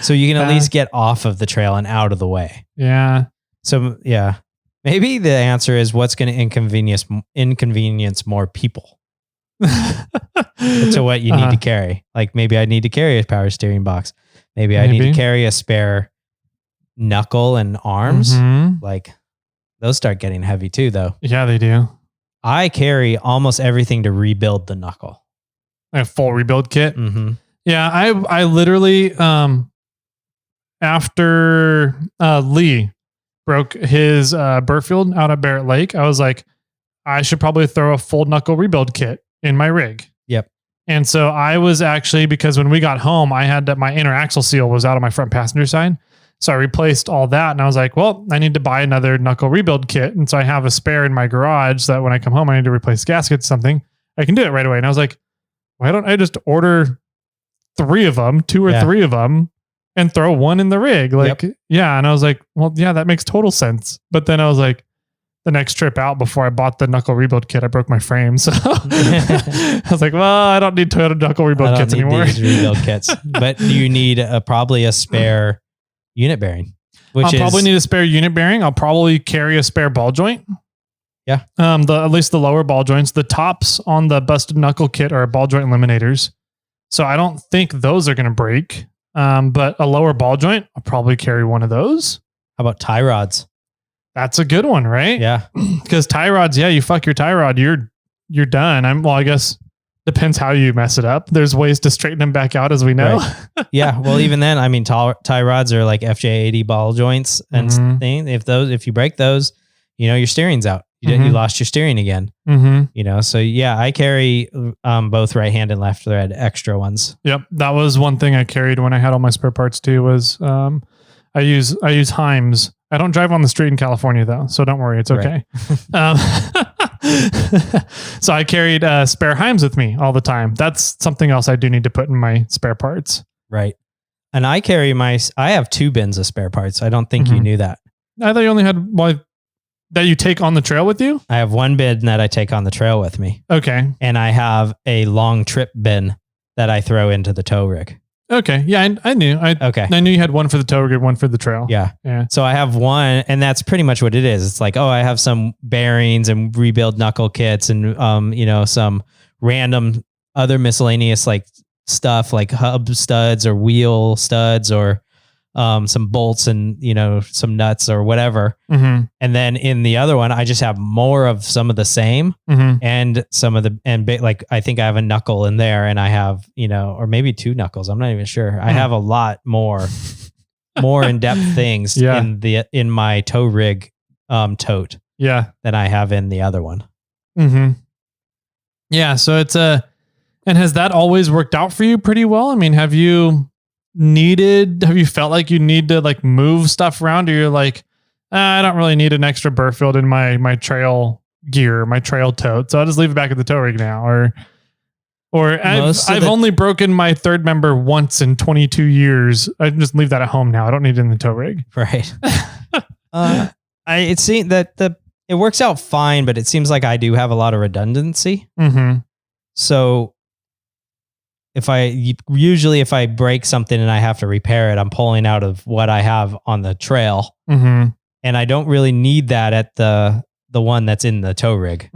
So you can at least get off of the trail and out of the way. Yeah. So yeah, maybe the answer is what's going to inconvenience more people. To what you need to carry. Like maybe I need to carry a power steering box. Maybe I need to carry a spare knuckle and arms. Like those start getting heavy too, though. Yeah, they do. I carry almost everything to rebuild the knuckle. A full rebuild kit. Yeah, I literally after Lee broke his Burfield out at Barrett Lake, I was like, I should probably throw a full knuckle rebuild kit in my rig. Yep. And so I was actually, because when we got home, I had my inner axle seal was out on my front passenger side. So I replaced all that. And I was like, well, I need to buy another knuckle rebuild kit. And so I have a spare in my garage that when I come home, I need to replace gaskets, something. I can do it right away. And I was like, why don't I just order 3 of them, 2 or 3 of them, and throw one in the rig? Like, yeah. And I was like, well, yeah, that makes total sense. But then I was like, the next trip out before I bought the knuckle rebuild kit, I broke my frame. So I was like, well, I don't need Toyota knuckle rebuild kits anymore. These rebuild kits, but you need probably a spare unit bearing. I'll probably need a spare unit bearing. I'll probably carry a spare ball joint. Yeah. At least the lower ball joints. The tops on the busted knuckle kit are ball joint eliminators. So I don't think those are going to break. But a lower ball joint, I'll probably carry one of those. How about tie rods? That's a good one, right? Yeah. Because tie rods, you fuck your tie rod, you're done. I guess depends how you mess it up. There's ways to straighten them back out, as we know. Right. Yeah. Well, even then, I mean, tie rods are like FJ80 ball joints and things. If you break those, your steering's out. You lost your steering again. So yeah, I carry both right hand and left thread extra ones. Yep. That was one thing I carried when I had all my spare parts too, was I use Heims. I don't drive on the street in California though, so don't worry, it's okay. So I carried spare Heims with me all the time. That's something else I do need to put in my spare parts. Right. And I have 2 bins of spare parts. I don't think you knew that. I thought you only had one that you take on the trail with you? I have 1 bin that I take on the trail with me. Okay. And I have a long trip bin that I throw into the tow rig. Okay. Yeah, I knew. I knew you had one for the tow rig, one for the trail. Yeah. So I have one, and that's pretty much what it is. It's like, I have some bearings and rebuild knuckle kits and, some random other miscellaneous like stuff like hub studs or wheel studs or some bolts and, some nuts or whatever. And then in the other one, I just have more of some of the same and some of the, I think I have a knuckle in there and I have, or maybe 2 knuckles. I'm not even sure. I have a lot more in-depth things in my tow rig, tote. Yeah. Than I have in the other one. Yeah. So it's and has that always worked out for you pretty well? I mean, have you felt like you need to like move stuff around, or you're like, I don't really need an extra Burfield in my trail gear, my trail tote, so I'll just leave it back at the tow rig now? Or I've only broken my third member once in 22 years. I just leave that at home now. I don't need it in the tow rig. Right. It seems that it works out fine, but it seems like I do have a lot of redundancy. So if I break something and I have to repair it, I'm pulling out of what I have on the trail. And I don't really need that at the one that's in the tow rig.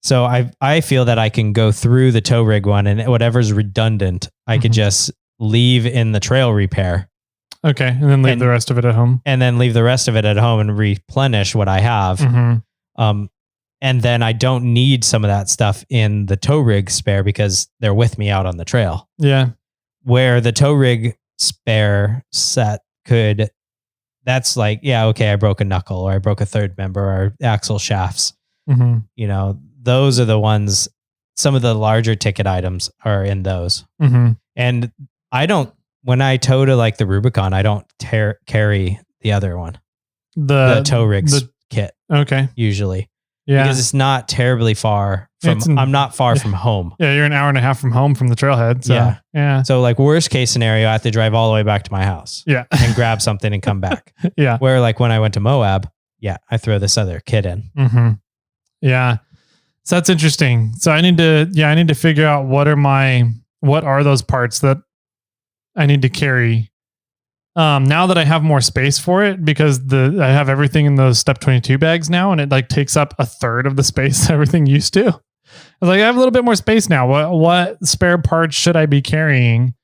So I feel that I can go through the tow rig one, and whatever's redundant, I could just leave in the trail repair. Okay. And then leave the rest of it at home. And then leave the rest of it at home and replenish what I have. And then I don't need some of that stuff in the tow rig spare because they're with me out on the trail. Yeah. Where the tow rig spare set that's like, yeah, okay, I broke a knuckle or I broke a third member or axle shafts. Those are the ones, some of the larger ticket items are in those. And when I tow to like the Rubicon, I don't carry the other one. The tow rigs kit. Okay. Usually. Yeah. Because it's not terribly far from, I'm not far from home. Yeah. You're an hour and a half from home from the trailhead. So, yeah. So like worst case scenario, I have to drive all the way back to my house. Yeah. And grab something and come back. Yeah. Where like when I went to MOAB, I throw this other kit in. Yeah. So that's interesting. So I need to figure out what are those parts that I need to carry. Now that I have more space for it, because I have everything in those step 22 bags now, and it like takes up a third of the space everything used to. I was like, I have a little bit more space now. What spare parts should I be carrying?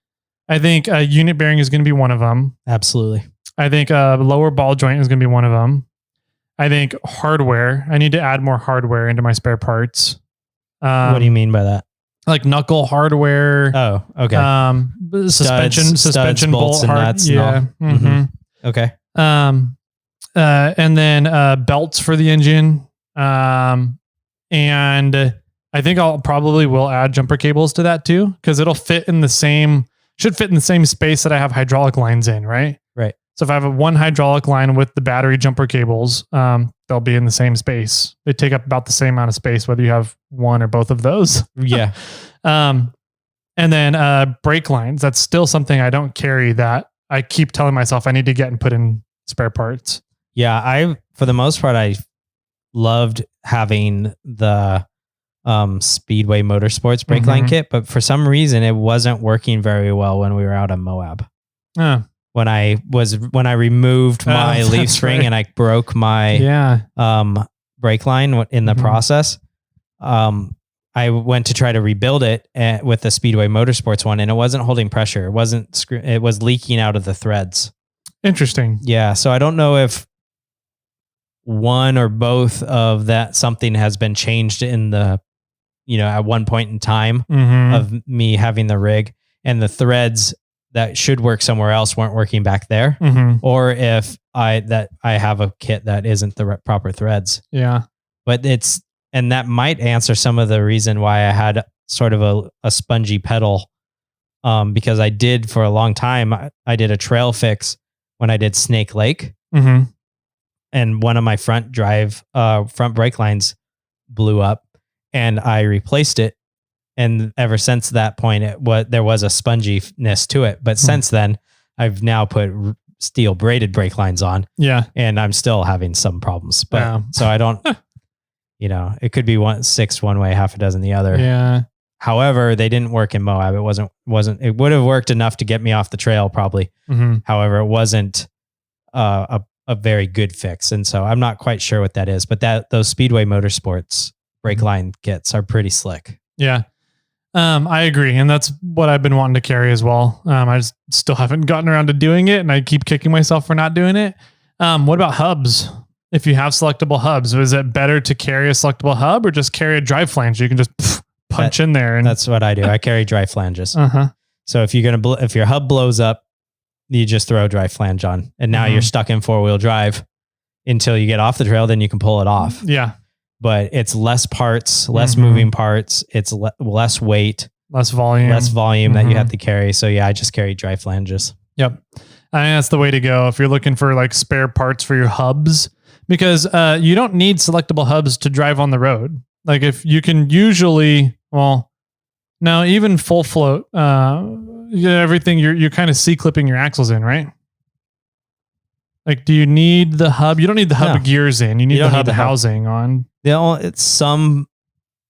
I think a unit bearing is going to be one of them. Absolutely. I think a lower ball joint is going to be one of them. I think hardware. I need to add more hardware into my spare parts. What do you mean by that? Like knuckle hardware. Oh, okay. Suspension bolts and nuts. Yeah. Okay. And then belts for the engine. And I think I'll probably will add jumper cables to that too, because it'll fit in the same space that I have hydraulic lines in, right? Right. So if I have one hydraulic line with the battery jumper cables, they'll be in the same space. They take up about the same amount of space, whether you have one or both of those. Yeah. And then brake lines. That's still something I don't carry that I keep telling myself I need to get and put in spare parts. Yeah. For the most part, I loved having the Speedway Motorsports brake line kit, but for some reason it wasn't working very well when we were out on Moab. When I removed my leaf spring and I broke my brake line in the process, I went to try to rebuild it with the Speedway Motorsports one, and it wasn't holding pressure. It was leaking out of the threads. Interesting. Yeah. So I don't know if one or both of that something has been changed in the, at one point in time of me having the rig, and the threads that should work somewhere else weren't working back there, or if I have a kit that isn't the proper threads. Yeah. But and that might answer some of the reason why I had sort of a spongy pedal, because I did for a long time. I did a trail fix when I did Snake Lake, and one of my front brake lines blew up, and I replaced it. And ever since that point, there was a sponginess to it. But since then, I've now put steel braided brake lines on. Yeah. And I'm still having some problems. But so I don't, it could be one way, half a dozen the other. Yeah. However, they didn't work in Moab. It it would have worked enough to get me off the trail probably. However, it wasn't a very good fix. And so I'm not quite sure what that is, but those Speedway Motorsports brake line kits are pretty slick. Yeah. I agree. And that's what I've been wanting to carry as well. I just still haven't gotten around to doing it, and I keep kicking myself for not doing it. What about hubs? If you have selectable hubs, is it better to carry a selectable hub or just carry a drive flange? You can just punch in there. And that's what I do. I carry drive flanges. So if if your hub blows up, you just throw a drive flange on, and now you're stuck in 4-wheel drive until you get off the trail. Then you can pull it off. Yeah. But it's less parts, less moving parts. It's less weight, less volume that you have to carry. So yeah, I just carry drive flanges. Yep. I think that's the way to go if you're looking for like spare parts for your hubs, because you don't need selectable hubs to drive on the road. Like if you can usually, now even full float, everything you're kind of C-clipping your axles in, right? Like, do you need the hub? You don't need the hub gears in. You need the hub housing on. It's some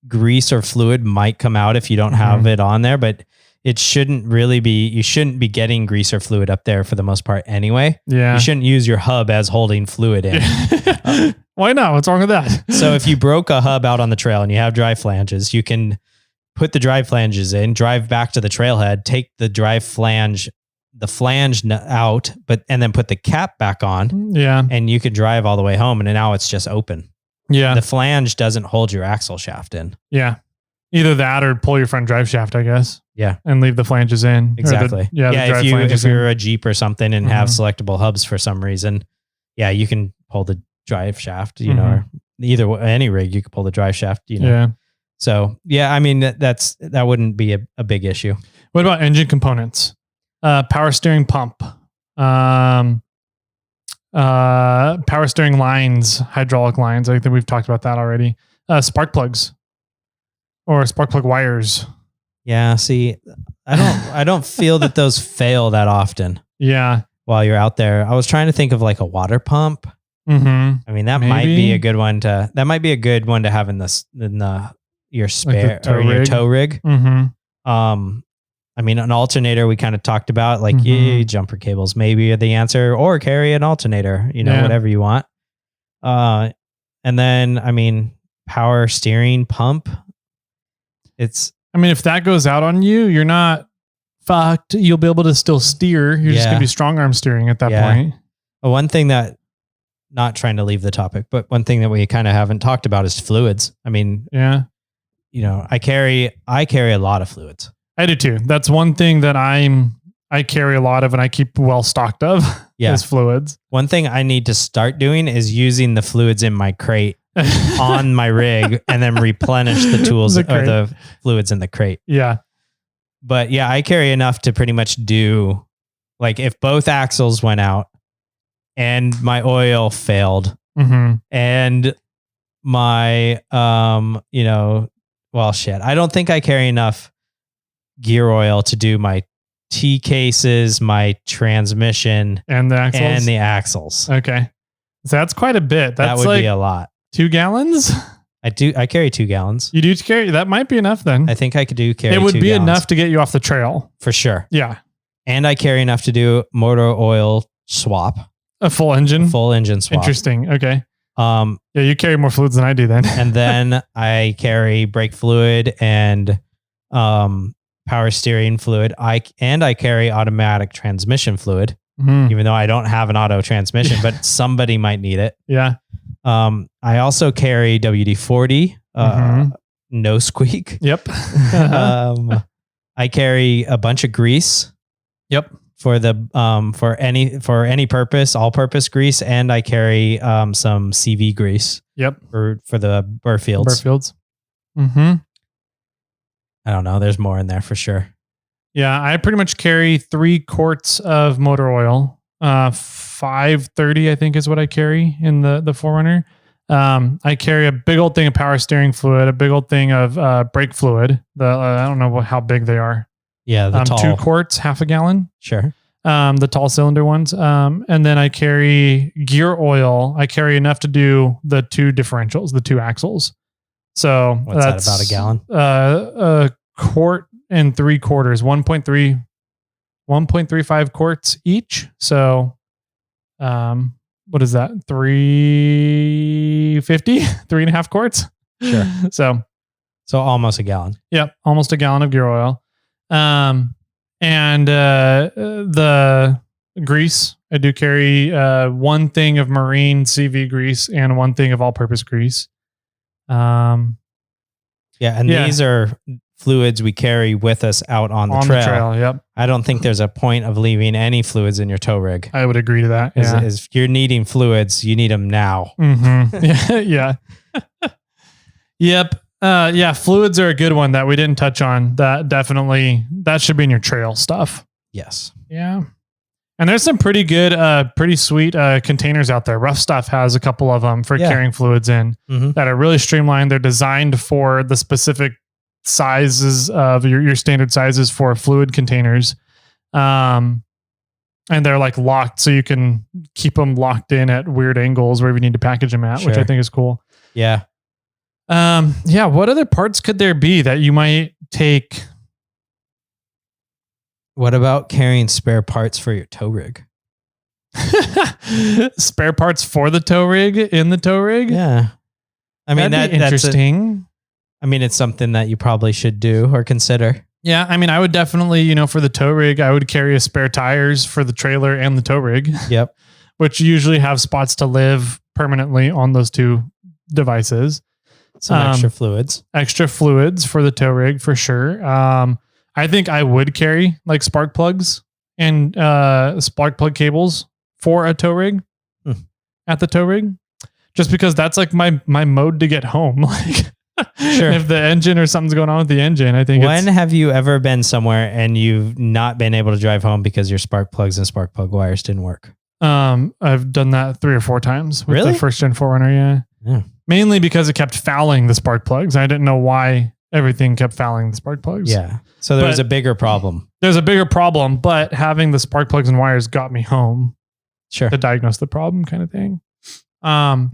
grease or fluid might come out if you don't have it on there, but it shouldn't really be. You shouldn't be getting grease or fluid up there for the most part anyway. Yeah. You shouldn't use your hub as holding fluid in. Why not? What's wrong with that? So if you broke a hub out on the trail and you have drive flanges, you can put the drive flanges in, drive back to the trailhead, take the drive flange out, and then put the cap back on. Yeah. And you could drive all the way home, and now it's just open. Yeah. The flange doesn't hold your axle shaft in. Yeah. Either that or pull your front drive shaft, I guess. Yeah. And leave the flanges in. Exactly. If you're a Jeep or something and have selectable hubs for some reason, you can pull the drive shaft, or any rig, you could pull the drive shaft, Yeah. So I mean, that wouldn't be a big issue. What about engine components? Power steering pump, power steering lines, hydraulic lines. I think we've talked about that already. Spark plugs or spark plug wires. Yeah. See, I don't feel that those fail that often. Yeah. While you're out there, I was trying to think of like a water pump. I mean, that might be a good one to have in your spare or your tow rig. I mean, an alternator we kind of talked about, like jumper cables maybe are the answer, or carry an alternator, whatever you want. And then, I mean, power steering pump. If that goes out on you, you're not fucked. You'll be able to still steer. You're just going to be strong arm steering at that point. One thing that, not trying to leave the topic, but one thing that we kind of haven't talked about is fluids. I mean, I carry a lot of fluids. I do too. That's one thing that I carry a lot of and I keep well stocked of is fluids. One thing I need to start doing is using the fluids in my crate on my rig and then replenish the tools The or crate. the fluids in the crate. Yeah. But yeah, I carry enough to pretty much do, like, if both axles went out and my oil failed Mm-hmm. and my, well, shit, I don't think I carry enough gear oil to do my T cases, my transmission, And the axles. and the axles. Okay. So that's quite a bit. That That's would like be a lot. 2 gallons. I carry 2 gallons. You do carry, that might be enough then. I think I could do carry. It would 2 be gallons enough to get you off the trail. for sure. Yeah. And I carry enough to do motor oil swap, A full engine. full engine swap. Interesting. Okay. Yeah, you carry more fluids than I do then. and then I carry brake fluid and power steering fluid. I carry automatic transmission fluid, Mhm. even though I don't have an auto transmission, but somebody might need it. Yeah. I also carry WD-40, Mhm. no squeak. Yep. I carry a bunch of grease. Yep. For the for any purpose, all purpose grease, and I carry some CV grease. Yep. For the burr fields. Mm-hmm. I don't know. There's more in there for sure. Yeah, I pretty much carry 3 quarts of motor oil. 530, I think, is what I carry in the Forerunner. I carry a big old thing of power steering fluid, a big old thing of brake fluid. I don't know how big they are. Yeah, the tall. 2 quarts, half a gallon. Sure. The tall cylinder ones. And then I carry gear oil. I carry enough to do the 2 differentials, the 2 axles. So What's that's that, about a gallon? A quart and 3 quarters, 1.35 quarts each. So, what is that? 350, 3.5 quarts. Sure. So almost a gallon. yep, almost a gallon of gear oil. And the grease, I do carry 1 thing of marine CV grease and 1 thing of all-purpose grease. Yeah, and these are fluids we carry with us out on the trail. Yep, I don't think there's a point of leaving any fluids in your tow rig. I would agree to that. Yeah. If you're needing fluids, you need them now. Mm-hmm. Yeah. Yep. Yeah, fluids are a good one that we didn't touch on. That should be in your trail stuff. Yes. Yeah. And there's some pretty good, pretty sweet containers out there. Rough Stuff has a couple of them for carrying fluids in that are really streamlined. They're designed for the specific sizes of your standard sizes for fluid containers. And they're like locked, so you can keep them locked in at weird angles wherever you need to package them at, which I think is cool. Yeah. Yeah. What other parts could there be that you might take? What about carrying spare parts for your tow rig? Spare parts for the tow rig in the tow rig? Yeah. I mean, that'd be interesting. It's something that you probably should do or consider. Yeah. I mean, I would definitely, for the tow rig, I would carry a spare tires for the trailer and the tow rig. Yep. Which usually have spots to live permanently on those 2 devices. Some extra fluids. Extra fluids for the tow rig for sure. I think I would carry like spark plugs and spark plug cables for a tow rig at the tow rig, just because that's like my mode to get home. Like, sure. If the engine or something's going on with the engine, I think. When have you ever been somewhere and you've not been able to drive home because your spark plugs and spark plug wires didn't work? I've done that 3 or 4 times with Really? the first gen Forerunner. Yeah. Mainly because it kept fouling the spark plugs. I didn't know why everything kept fouling the spark plugs. Yeah. So there was a bigger problem. There's a bigger problem, but having the spark plugs and wires got me home. Sure. To diagnose the problem, kind of thing. Now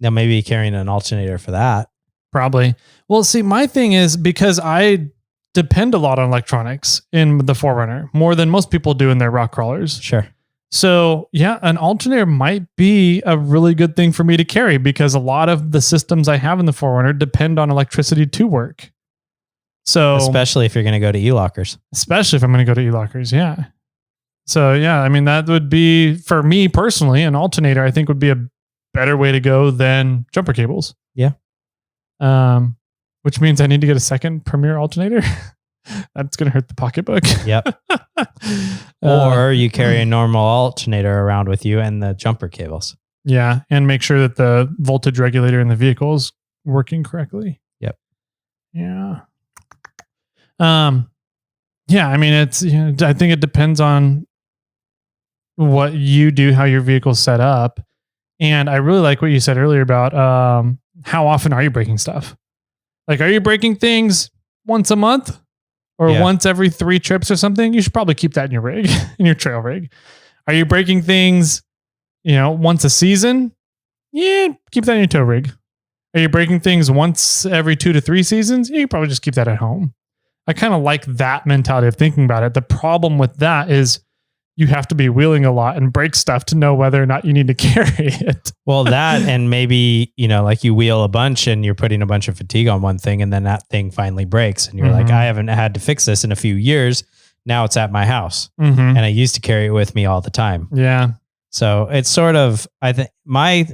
maybe carrying an alternator for that. Probably. Well, see, my thing is because I depend a lot on electronics in the Forerunner, more than most people do in their rock crawlers. Sure. So yeah, an alternator might be a really good thing for me to carry because a lot of the systems I have in the Forerunner depend on electricity to work. So especially if you're going to go to e-lockers. Especially if I'm going to go to e-lockers. Yeah. So yeah, I mean, that would be, for me personally, an alternator I think would be a better way to go than jumper cables. Yeah. Which means I need to get a second Premier alternator. That's going to hurt the pocketbook. Yep. Or you carry a normal alternator around with you and the jumper cables. Yeah. And make sure that the voltage regulator in the vehicle is working correctly. Yep. Yeah. Yeah. I mean, I think it depends on what you do, how your vehicle's set up. And I really like what you said earlier about how often are you breaking stuff? Like, are you breaking things once a month or once every 3 trips or something? You should probably keep that in your rig, in your trail rig. Are you breaking things, once a season? Yeah, keep that in your tow rig. Are you breaking things once every 2 to 3 seasons? Yeah, you probably just keep that at home. I kind of like that mentality of thinking about it. The problem with that is you have to be wheeling a lot and break stuff to know whether or not you need to carry it. Well, that, and maybe, like you wheel a bunch and you're putting a bunch of fatigue on one thing and then that thing finally breaks and you're like, I haven't had to fix this in a few years. Now it's at my house and I used to carry it with me all the time. Yeah. So it's sort of, I think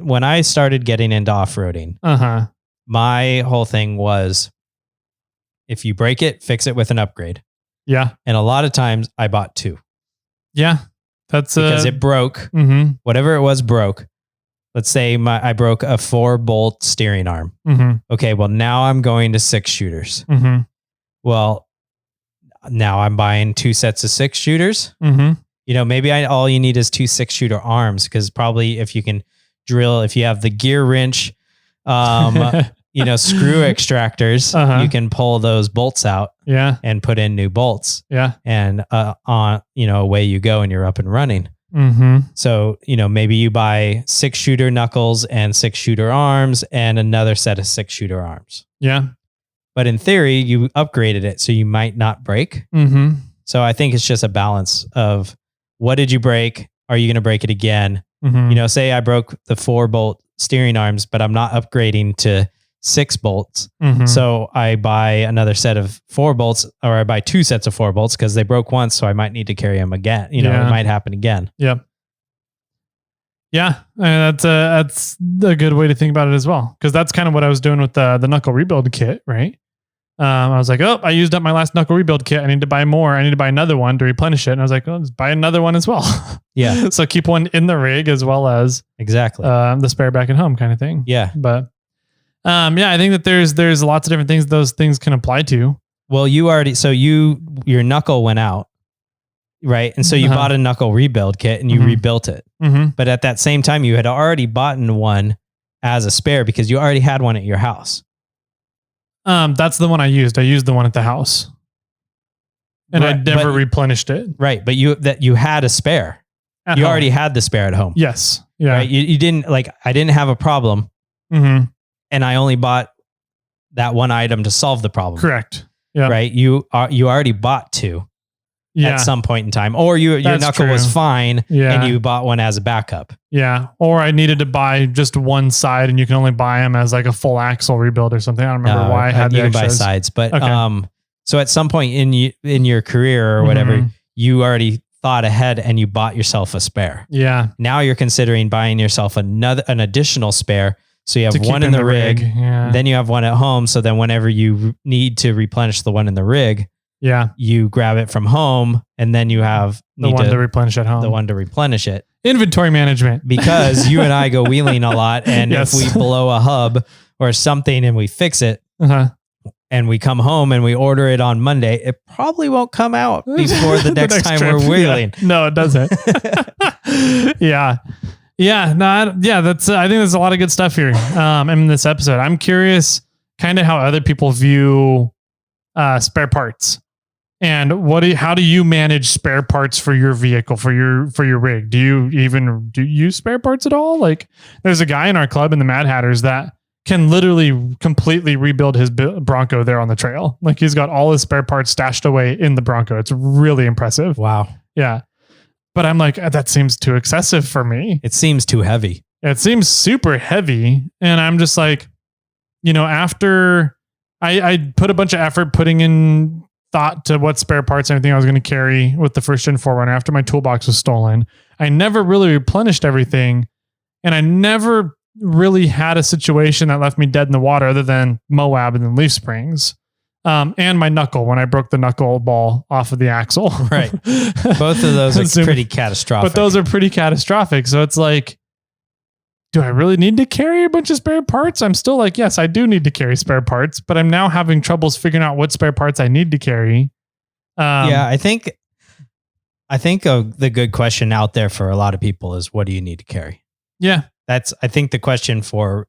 when I started getting into off-roading, my whole thing was, if you break it, fix it with an upgrade. Yeah. And a lot of times I bought 2. Yeah. That's because it broke. Whatever it was broke. Let's say I broke a 4-bolt steering arm. Okay. Well, now I'm going to 6 shooters. Well, now I'm buying 2 sets of 6 shooters. Maybe all you need is 2 6-shooter arms, because probably if you can drill, if you have the gear wrench, screw extractors, you can pull those bolts out and put in new bolts. And away you go and you're up and running. So, maybe you buy 6-shooter knuckles and 6-shooter arms and another set of 6-shooter arms. But in theory, you upgraded it, so you might not break. So I think it's just a balance of, what did you break? Are you going to break it again? Say I broke the 4-bolt steering arms, but I'm not upgrading to 6 bolts. So I buy another set of 4 bolts, or I buy 2 sets of 4 bolts because they broke once. So I might need to carry them again. It might happen again. Yep. Yeah. And that's a good way to think about it as well. Cause that's kind of what I was doing with the knuckle rebuild kit, right? I was like, I used up my last knuckle rebuild kit. I need to buy more. I need to buy another one to replenish it. And I was like, let's buy another one as well. Yeah. So keep one in the rig as well as the spare back at home kind of thing. Yeah. But I think that there's lots of different things those things can apply to. Well, your knuckle went out, right? And so you bought a knuckle rebuild kit and you rebuilt it. But at that same time, you had already bought one as a spare because you already had one at your house. That's the one I used. I used the one at the house, and I never replenished it. Right, but you had a spare. You already had the spare at home. Yes. Yeah. Right? You didn't I didn't have a problem, and I only bought that one item to solve the problem. Correct. Yeah. Right. You already bought 2. At some point in time, or your knuckle was fine, and you bought one as a backup. Yeah, or I needed to buy just one side, and you can only buy them as like a full axle rebuild or something. I don't remember why I had you can buy sides, but so at some point in your career or whatever, you already thought ahead and you bought yourself a spare. Yeah. Now you're considering buying yourself an additional spare. So you have one in the rig, then you have one at home. So then whenever you need to replenish the one in the rig, you grab it from home, and then you have the one to replenish at home. The one to replenish it. Inventory management. Because you and I go wheeling a lot, and if we blow a hub or something and we fix it, and we come home and we order it on Monday, it probably won't come out before the next time we're wheeling. Yeah. No, it doesn't. Yeah. That's. I think there's a lot of good stuff here in this episode. I'm curious, kind of how other people view spare parts. And how do you manage spare parts for your vehicle, for your rig? Do you use spare parts at all? Like, there's a guy in our club in the Mad Hatters that can literally completely rebuild his Bronco there on the trail. Like, he's got all his spare parts stashed away in the Bronco. It's really impressive. Wow. Yeah. But I'm like, that seems too excessive for me. It seems too heavy. It seems super heavy. And I'm just like, after I put a bunch of effort putting in thought to what spare parts and everything I was going to carry with the first gen 4Runner after my toolbox was stolen. I never really replenished everything, and I never really had a situation that left me dead in the water other than MOAB and then leaf springs. And my knuckle, when I broke the knuckle ball off of the axle. Right. Both of those are pretty catastrophic. But those are pretty catastrophic. So it's like, do I really need to carry a bunch of spare parts? I'm still like, yes, I do need to carry spare parts, but I'm now having troubles figuring out what spare parts I need to carry. I think the good question out there for a lot of people is, what do you need to carry? Yeah. That's, I think, the question for,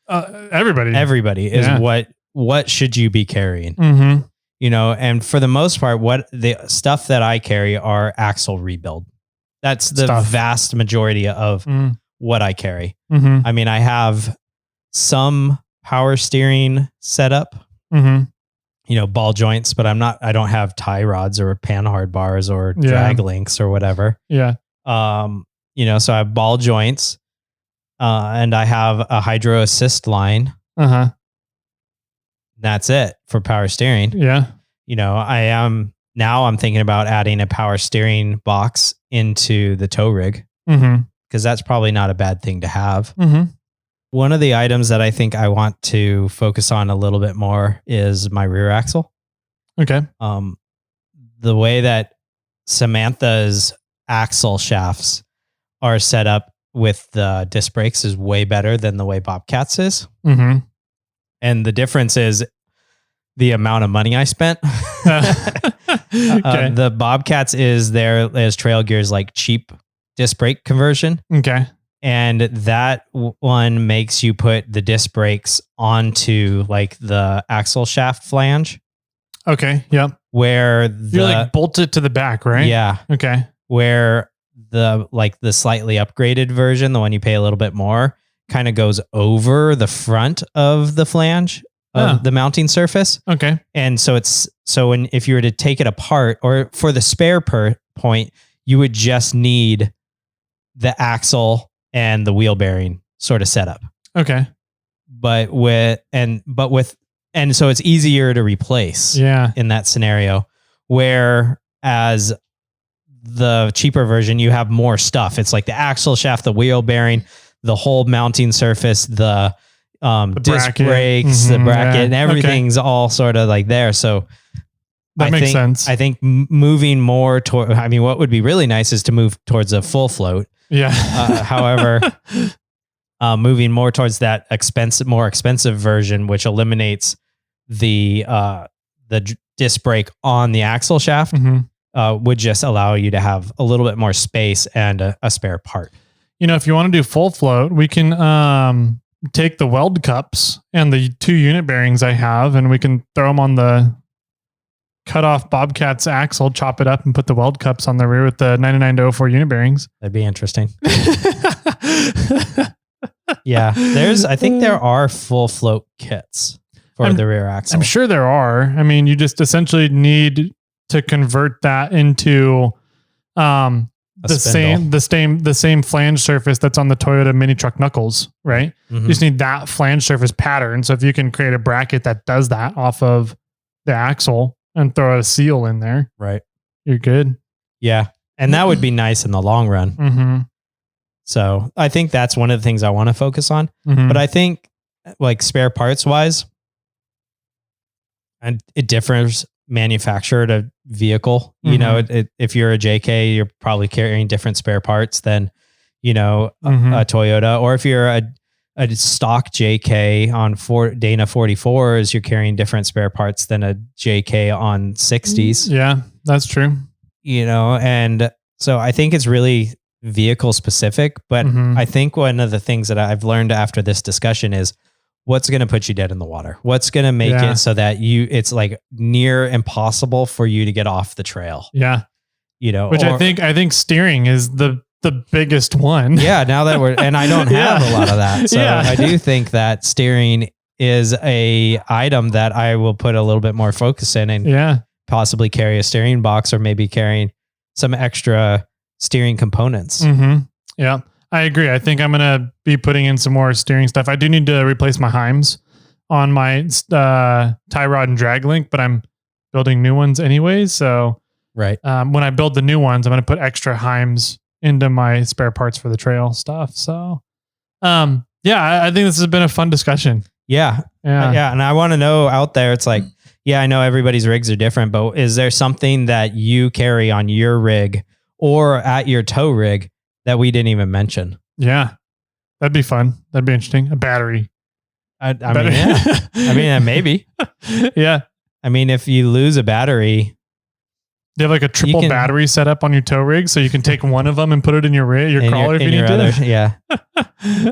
everybody is what should you be carrying? Mm-hmm. And for the most part, what the stuff that I carry are axle rebuild. That's the vast majority of what I carry. Mm-hmm. I mean, I have some power steering setup, ball joints, but I don't have tie rods or panhard bars or drag links or whatever. Yeah. So I have ball joints, and I have a hydro assist line. Uh-huh. That's it for power steering. Yeah. I'm thinking about adding a power steering box into the tow rig, because that's probably not a bad thing to have. Mm-hmm. One of the items that I think I want to focus on a little bit more is my rear axle. Okay. The way that Samantha's axle shafts are set up with the disc brakes is way better than the way Bobcat's is. Mm-hmm. And the difference is the amount of money I spent. Okay. The Bobcat's is there as Trail Gear's like cheap disc brake conversion. Okay. And that one makes you put the disc brakes onto like the axle shaft flange. Okay. Yep. Where you're like bolted to the back, right? Yeah. Okay. Where the slightly upgraded version, the one you pay a little bit more, kind of goes over the front of the flange of the mounting surface. Okay. And so if you were to take it apart, or for the spare point, you would just need the axle and the wheel bearing sort of setup. Okay. So it's easier to replace. Yeah. In that scenario, whereas the cheaper version, you have more stuff. It's like the axle shaft, the wheel bearing, the whole mounting surface, the disc brakes, the bracket, and everything's all sort of like there. So that makes sense. I think moving more toward, what would be really nice is to move towards a full float. Yeah. However, moving more towards that more expensive version, which eliminates the disc brake on the axle shaft, would just allow you to have a little bit more space and a spare part. If you want to do full float, we can take the weld cups and the 2 unit bearings I have, and we can throw them on the cut off Bobcat's axle, chop it up, and put the weld cups on the rear with the 99 to 04 unit bearings. That'd be interesting. Yeah. I think there are full float kits for the rear axle. I'm sure there are. You just essentially need to convert that into the same flange surface that's on the Toyota mini truck knuckles, right? Mm-hmm. You just need that flange surface pattern. So if you can create a bracket that does that off of the axle and throw a seal in there, right, you're good. Yeah. And that would be nice in the long run. Mm-hmm. So I think that's one of the things I want to focus on. Mm-hmm. But I think like spare parts wise, and it differs manufacturer to vehicle. Mm-hmm. If you're a JK, you're probably carrying different spare parts than, a Toyota. Or if you're a stock JK on Dana 44s, you're carrying different spare parts than a JK on 60s. Yeah, that's true. And so I think it's really vehicle specific, but I think one of the things that I've learned after this discussion is what's going to put you dead in the water. What's going to make it so that it's like near impossible for you to get off the trail. Yeah. I think steering is the biggest one. Yeah. Now that and I don't have a lot of that. So I do think that steering is a item that I will put a little bit more focus in and possibly carry a steering box or maybe carrying some extra steering components. Mm-hmm. Yeah, I agree. I think I'm going to be putting in some more steering stuff. I do need to replace my Heims on my tie rod and drag link, but I'm building new ones anyways. So right. When I build the new ones, I'm going to put extra Heims into my spare parts for the trail stuff. So I think this has been a fun discussion. Yeah. And I want to know out there, it's like, I know everybody's rigs are different, but is there something that you carry on your rig or at your tow rig that we didn't even mention? Yeah, That'd be fun. That'd be interesting. A battery. I mean, yeah. I mean, maybe. Yeah. I mean, if you lose a battery, you have like a triple battery set up on your tow rig, so you can take one of them and put it in your crawler if you need to. Yeah.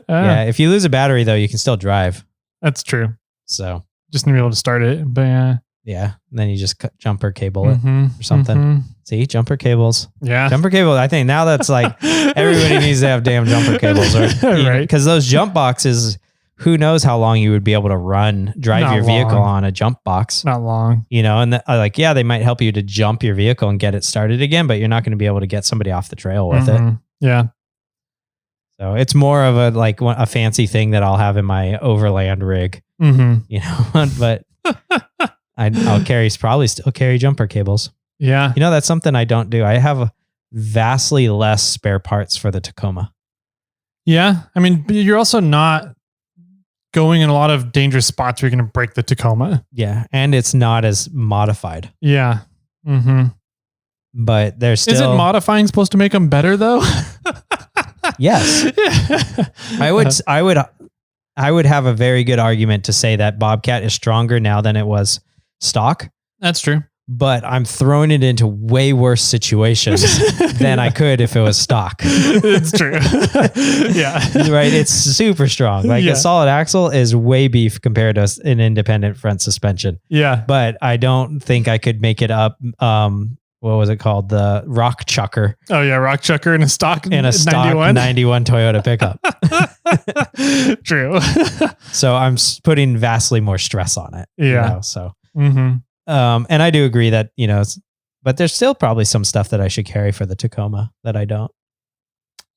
Yeah. If you lose a battery, though, you can still drive. That's true. So just need to be able to start it. But yeah. Yeah. And then you just jumper cable it or something. See, jumper cables. Yeah. Jumper cable. I think now that's like everybody needs to have damn jumper cables. Right. Because those jump boxes, who knows how long you would be able to drive your vehicle on a jump box. Not long. And they might help you to jump your vehicle and get it started again, but you're not going to be able to get somebody off the trail with it. Yeah. So it's more of a fancy thing that I'll have in my overland rig, but I'll still carry jumper cables. Yeah. That's something I don't do. I have vastly less spare parts for the Tacoma. Yeah. I mean, you're also not going in a lot of dangerous spots where you're going to break the Tacoma. Yeah. And it's not as modified. Yeah. But there's still... Isn't modifying supposed to make them better though? Yes. I would have a very good argument to say that Bobcat is stronger now than it was stock. That's true. But I'm throwing it into way worse situations than I could if it was stock. It's true. Yeah. Right. It's super strong. Like a solid axle is way beef compared to an independent front suspension. Yeah. But I don't think I could make it up. What was it called? The Rock Chucker. Oh yeah. Rock Chucker in a stock 91 Toyota pickup. True. So I'm putting vastly more stress on it. Yeah. So. And I do agree that, but there's still probably some stuff that I should carry for the Tacoma that I don't.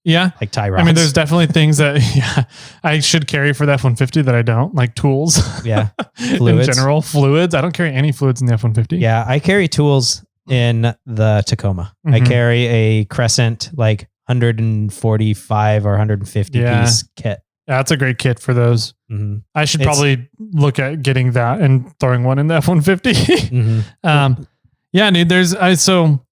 Yeah. Like tie rods. I mean, there's definitely things that I should carry for the F-150 that I don't, like tools. Yeah. Fluids. In general, fluids. I don't carry any fluids in the F-150. Yeah. I carry tools in the Tacoma. I carry a Crescent, like 145 or 150 piece kit. Yeah, that's a great kit for those. I should probably look at getting that and throwing one in the F-150. Yeah, dude, so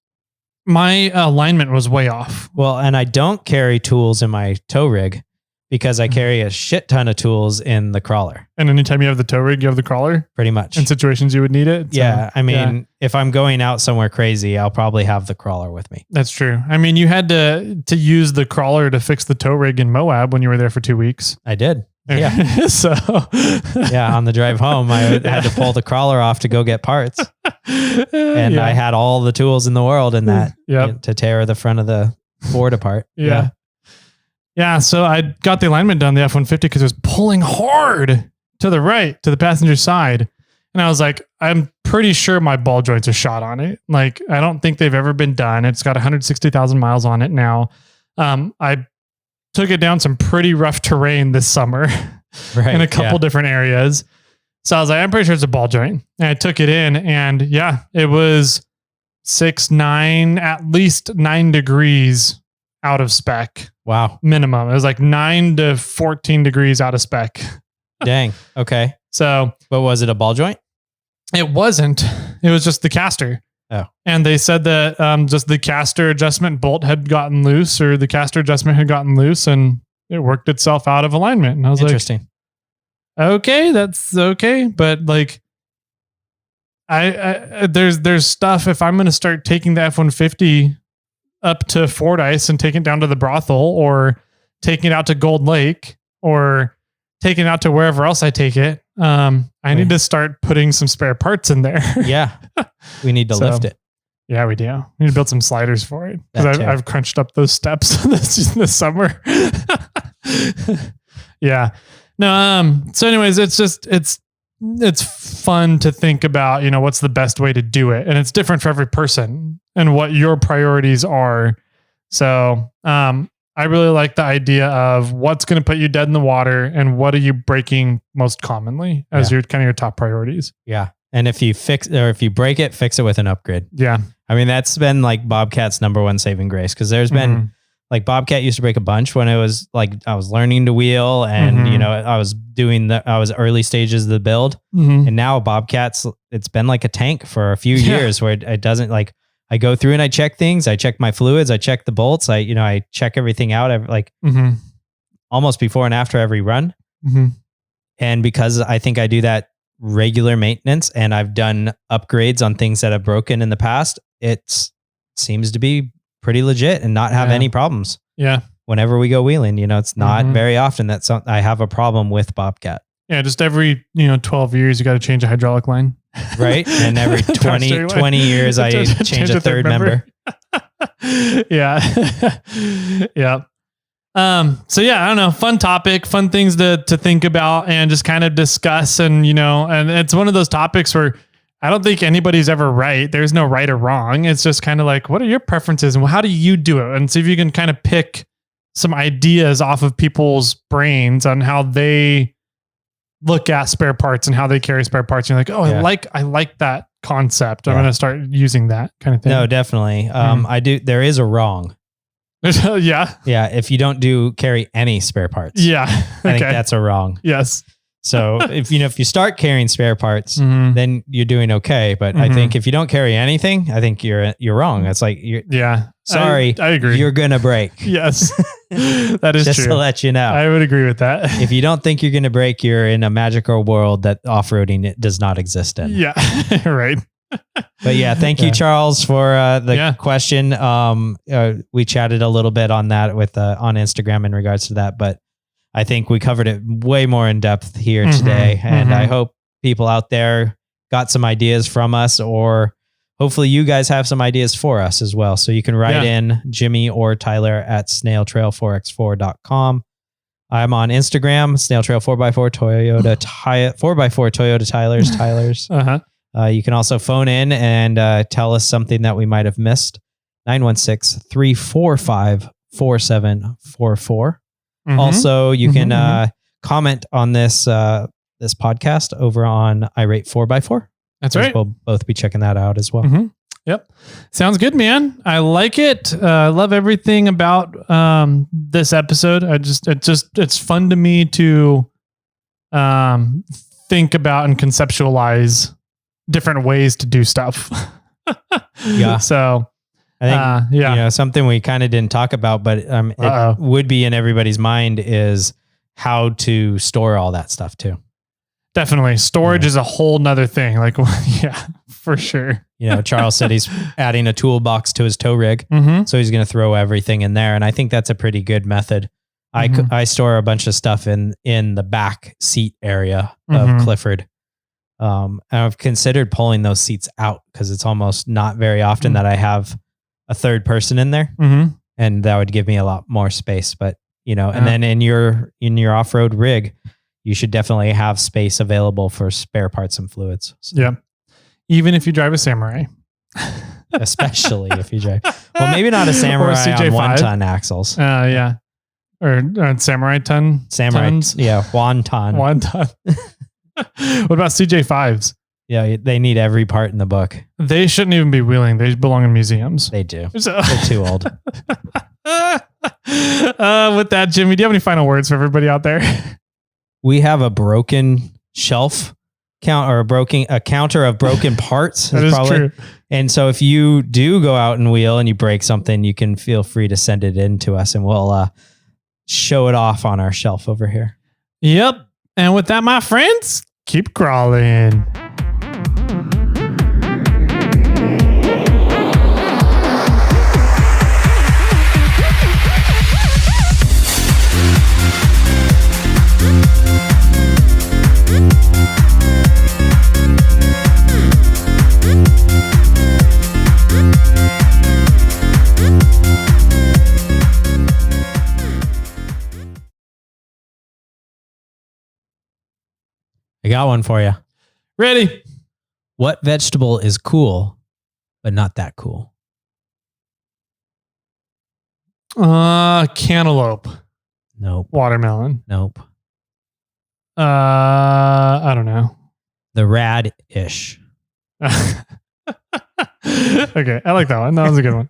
my alignment was way off. Well, and I don't carry tools in my tow rig because I carry a shit ton of tools in the crawler. And anytime you have the tow rig, you have the crawler? Pretty much. In situations you would need it? Yeah. I mean, if I'm going out somewhere crazy, I'll probably have the crawler with me. That's true. I mean, you had to use the crawler to fix the tow rig in MOAB when you were there for 2 weeks. I did. Yeah. So yeah, on the drive home, I had to pull the crawler off to go get parts. And I had all the tools in the world in that to tear the front of the Ford apart. Yeah, so I got the alignment done, the F-150, because it was pulling hard to the right, to the passenger side. And I was like, I'm pretty sure my ball joints are shot on it. Like, I don't think they've ever been done. It's got 160,000 miles on it now. I took it down some pretty rough terrain this summer in a couple different areas. So I was like, I'm pretty sure it's a ball joint. And I took it in and it was 9, at least 9 degrees out of spec. Wow. Minimum. It was like 9 to 14 degrees out of spec. Dang. Okay. So, but was it a ball joint? It wasn't. It was just the caster. Oh. And they said that just the caster adjustment bolt had gotten loose, or the caster adjustment had gotten loose, and it worked itself out of alignment. And I was interesting. Like, okay, that's okay. But like, there's stuff, if I'm going to start taking the F-150 up to Fordyce and taking it down to the brothel, or taking it out to Gold Lake, or taking it out to wherever else I take it, I need to start putting some spare parts in there. Yeah. We need to lift it. Yeah, we do. We need to build some sliders for it, because I've crunched up those steps this summer. Yeah. No. So anyways, it's fun to think about, what's the best way to do it. And it's different for every person and what your priorities are. So, I really like the idea of what's going to put you dead in the water and what are you breaking most commonly as your kind of your top priorities. Yeah. And if you if you break it, fix it with an upgrade. Yeah. I mean, that's been like Bobcat's number one saving grace. Cause there's been like Bobcat used to break a bunch when it was like, I was learning to wheel and, I was early stages of the build. And now Bobcat's, it's been like a tank for a few years where it doesn't like, I go through and I check things. I check my fluids. I check the bolts. I check everything out. almost before and after every run. Mm-hmm. And because I think I do that regular maintenance and I've done upgrades on things that have broken in the past, it seems to be pretty legit and not have any problems. Yeah. Whenever we go wheeling, it's not very often that I have a problem with Bobcat. Yeah, just every 12 years you got to change a hydraulic line, right? And every 20 years I change a third member. Yeah, yeah. So yeah, I don't know. Fun topic, fun things to think about and just kind of discuss. And and it's one of those topics where I don't think anybody's ever right. There's no right or wrong. It's just kind of like, what are your preferences and how do you do it? And see if you can kind of pick some ideas off of people's brains on how they look at spare parts and how they carry spare parts. You're like, oh, I like that concept. I'm going to start using that kind of thing. No, definitely. I do. There is a wrong. Yeah. Yeah. If you don't carry any spare parts. Yeah. I think that's a wrong. Yes. So if you start carrying spare parts, then you're doing okay. But I think if you don't carry anything, I think you're wrong. It's like sorry, I agree. You're gonna break. Yes, that is just true. to let you know. I would agree with that. If you don't think you're gonna break, you're in a magical world that off-roading does not exist in. Yeah, right. But yeah, thank you, Charles, for the question. We chatted a little bit on that with on Instagram in regards to that, but I think we covered it way more in depth here today. And I hope people out there got some ideas from us, or hopefully you guys have some ideas for us as well. So you can write in Jimmy or Tyler at snailtrail4x4.com. I'm on Instagram, snailtrail4x4 Toyota 4x4 Toyota Tylers. You can also phone in and tell us something that we might have missed. 916-345-4744. Also, you can comment on this podcast over on iRate 4x4. That's right. We'll both be checking that out as well. Yep. Sounds good, man. I like it. I love everything about this episode. It's fun to me to think about and conceptualize different ways to do stuff. Yeah. So I think, something we kind of didn't talk about, but it would be in everybody's mind is how to store all that stuff too. Definitely. Storage is a whole nother thing. Like, yeah, for sure. Charles said he's adding a toolbox to his tow rig. So he's going to throw everything in there. And I think that's a pretty good method. I store a bunch of stuff in the back seat area of Clifford. And I've considered pulling those seats out because it's almost not very often that I have a third person in there, and that would give me a lot more space. But and then in your off-road rig, you should definitely have space available for spare parts and fluids. So. Yeah, even if you drive a Samurai, especially if you drive. Well, maybe not a Samurai on 1-ton axles. Yeah, or Samurai ton. Tons? Yeah, 1 ton. 1 ton. What about CJ5s? Yeah, they need every part in the book. They shouldn't even be wheeling. They belong in museums. They do. They're too old. With that, Jimmy, do you have any final words for everybody out there? We have a broken shelf count, or a counter of broken parts. That is true. And so if you do go out and wheel and you break something, you can feel free to send it in to us and we'll show it off on our shelf over here. Yep. And with that, my friends, keep crawling. I got one for you. Ready? What vegetable is cool, but not that cool? Cantaloupe. Nope. Watermelon. Nope. I don't know. The radish. Okay, I like that one. That was a good one.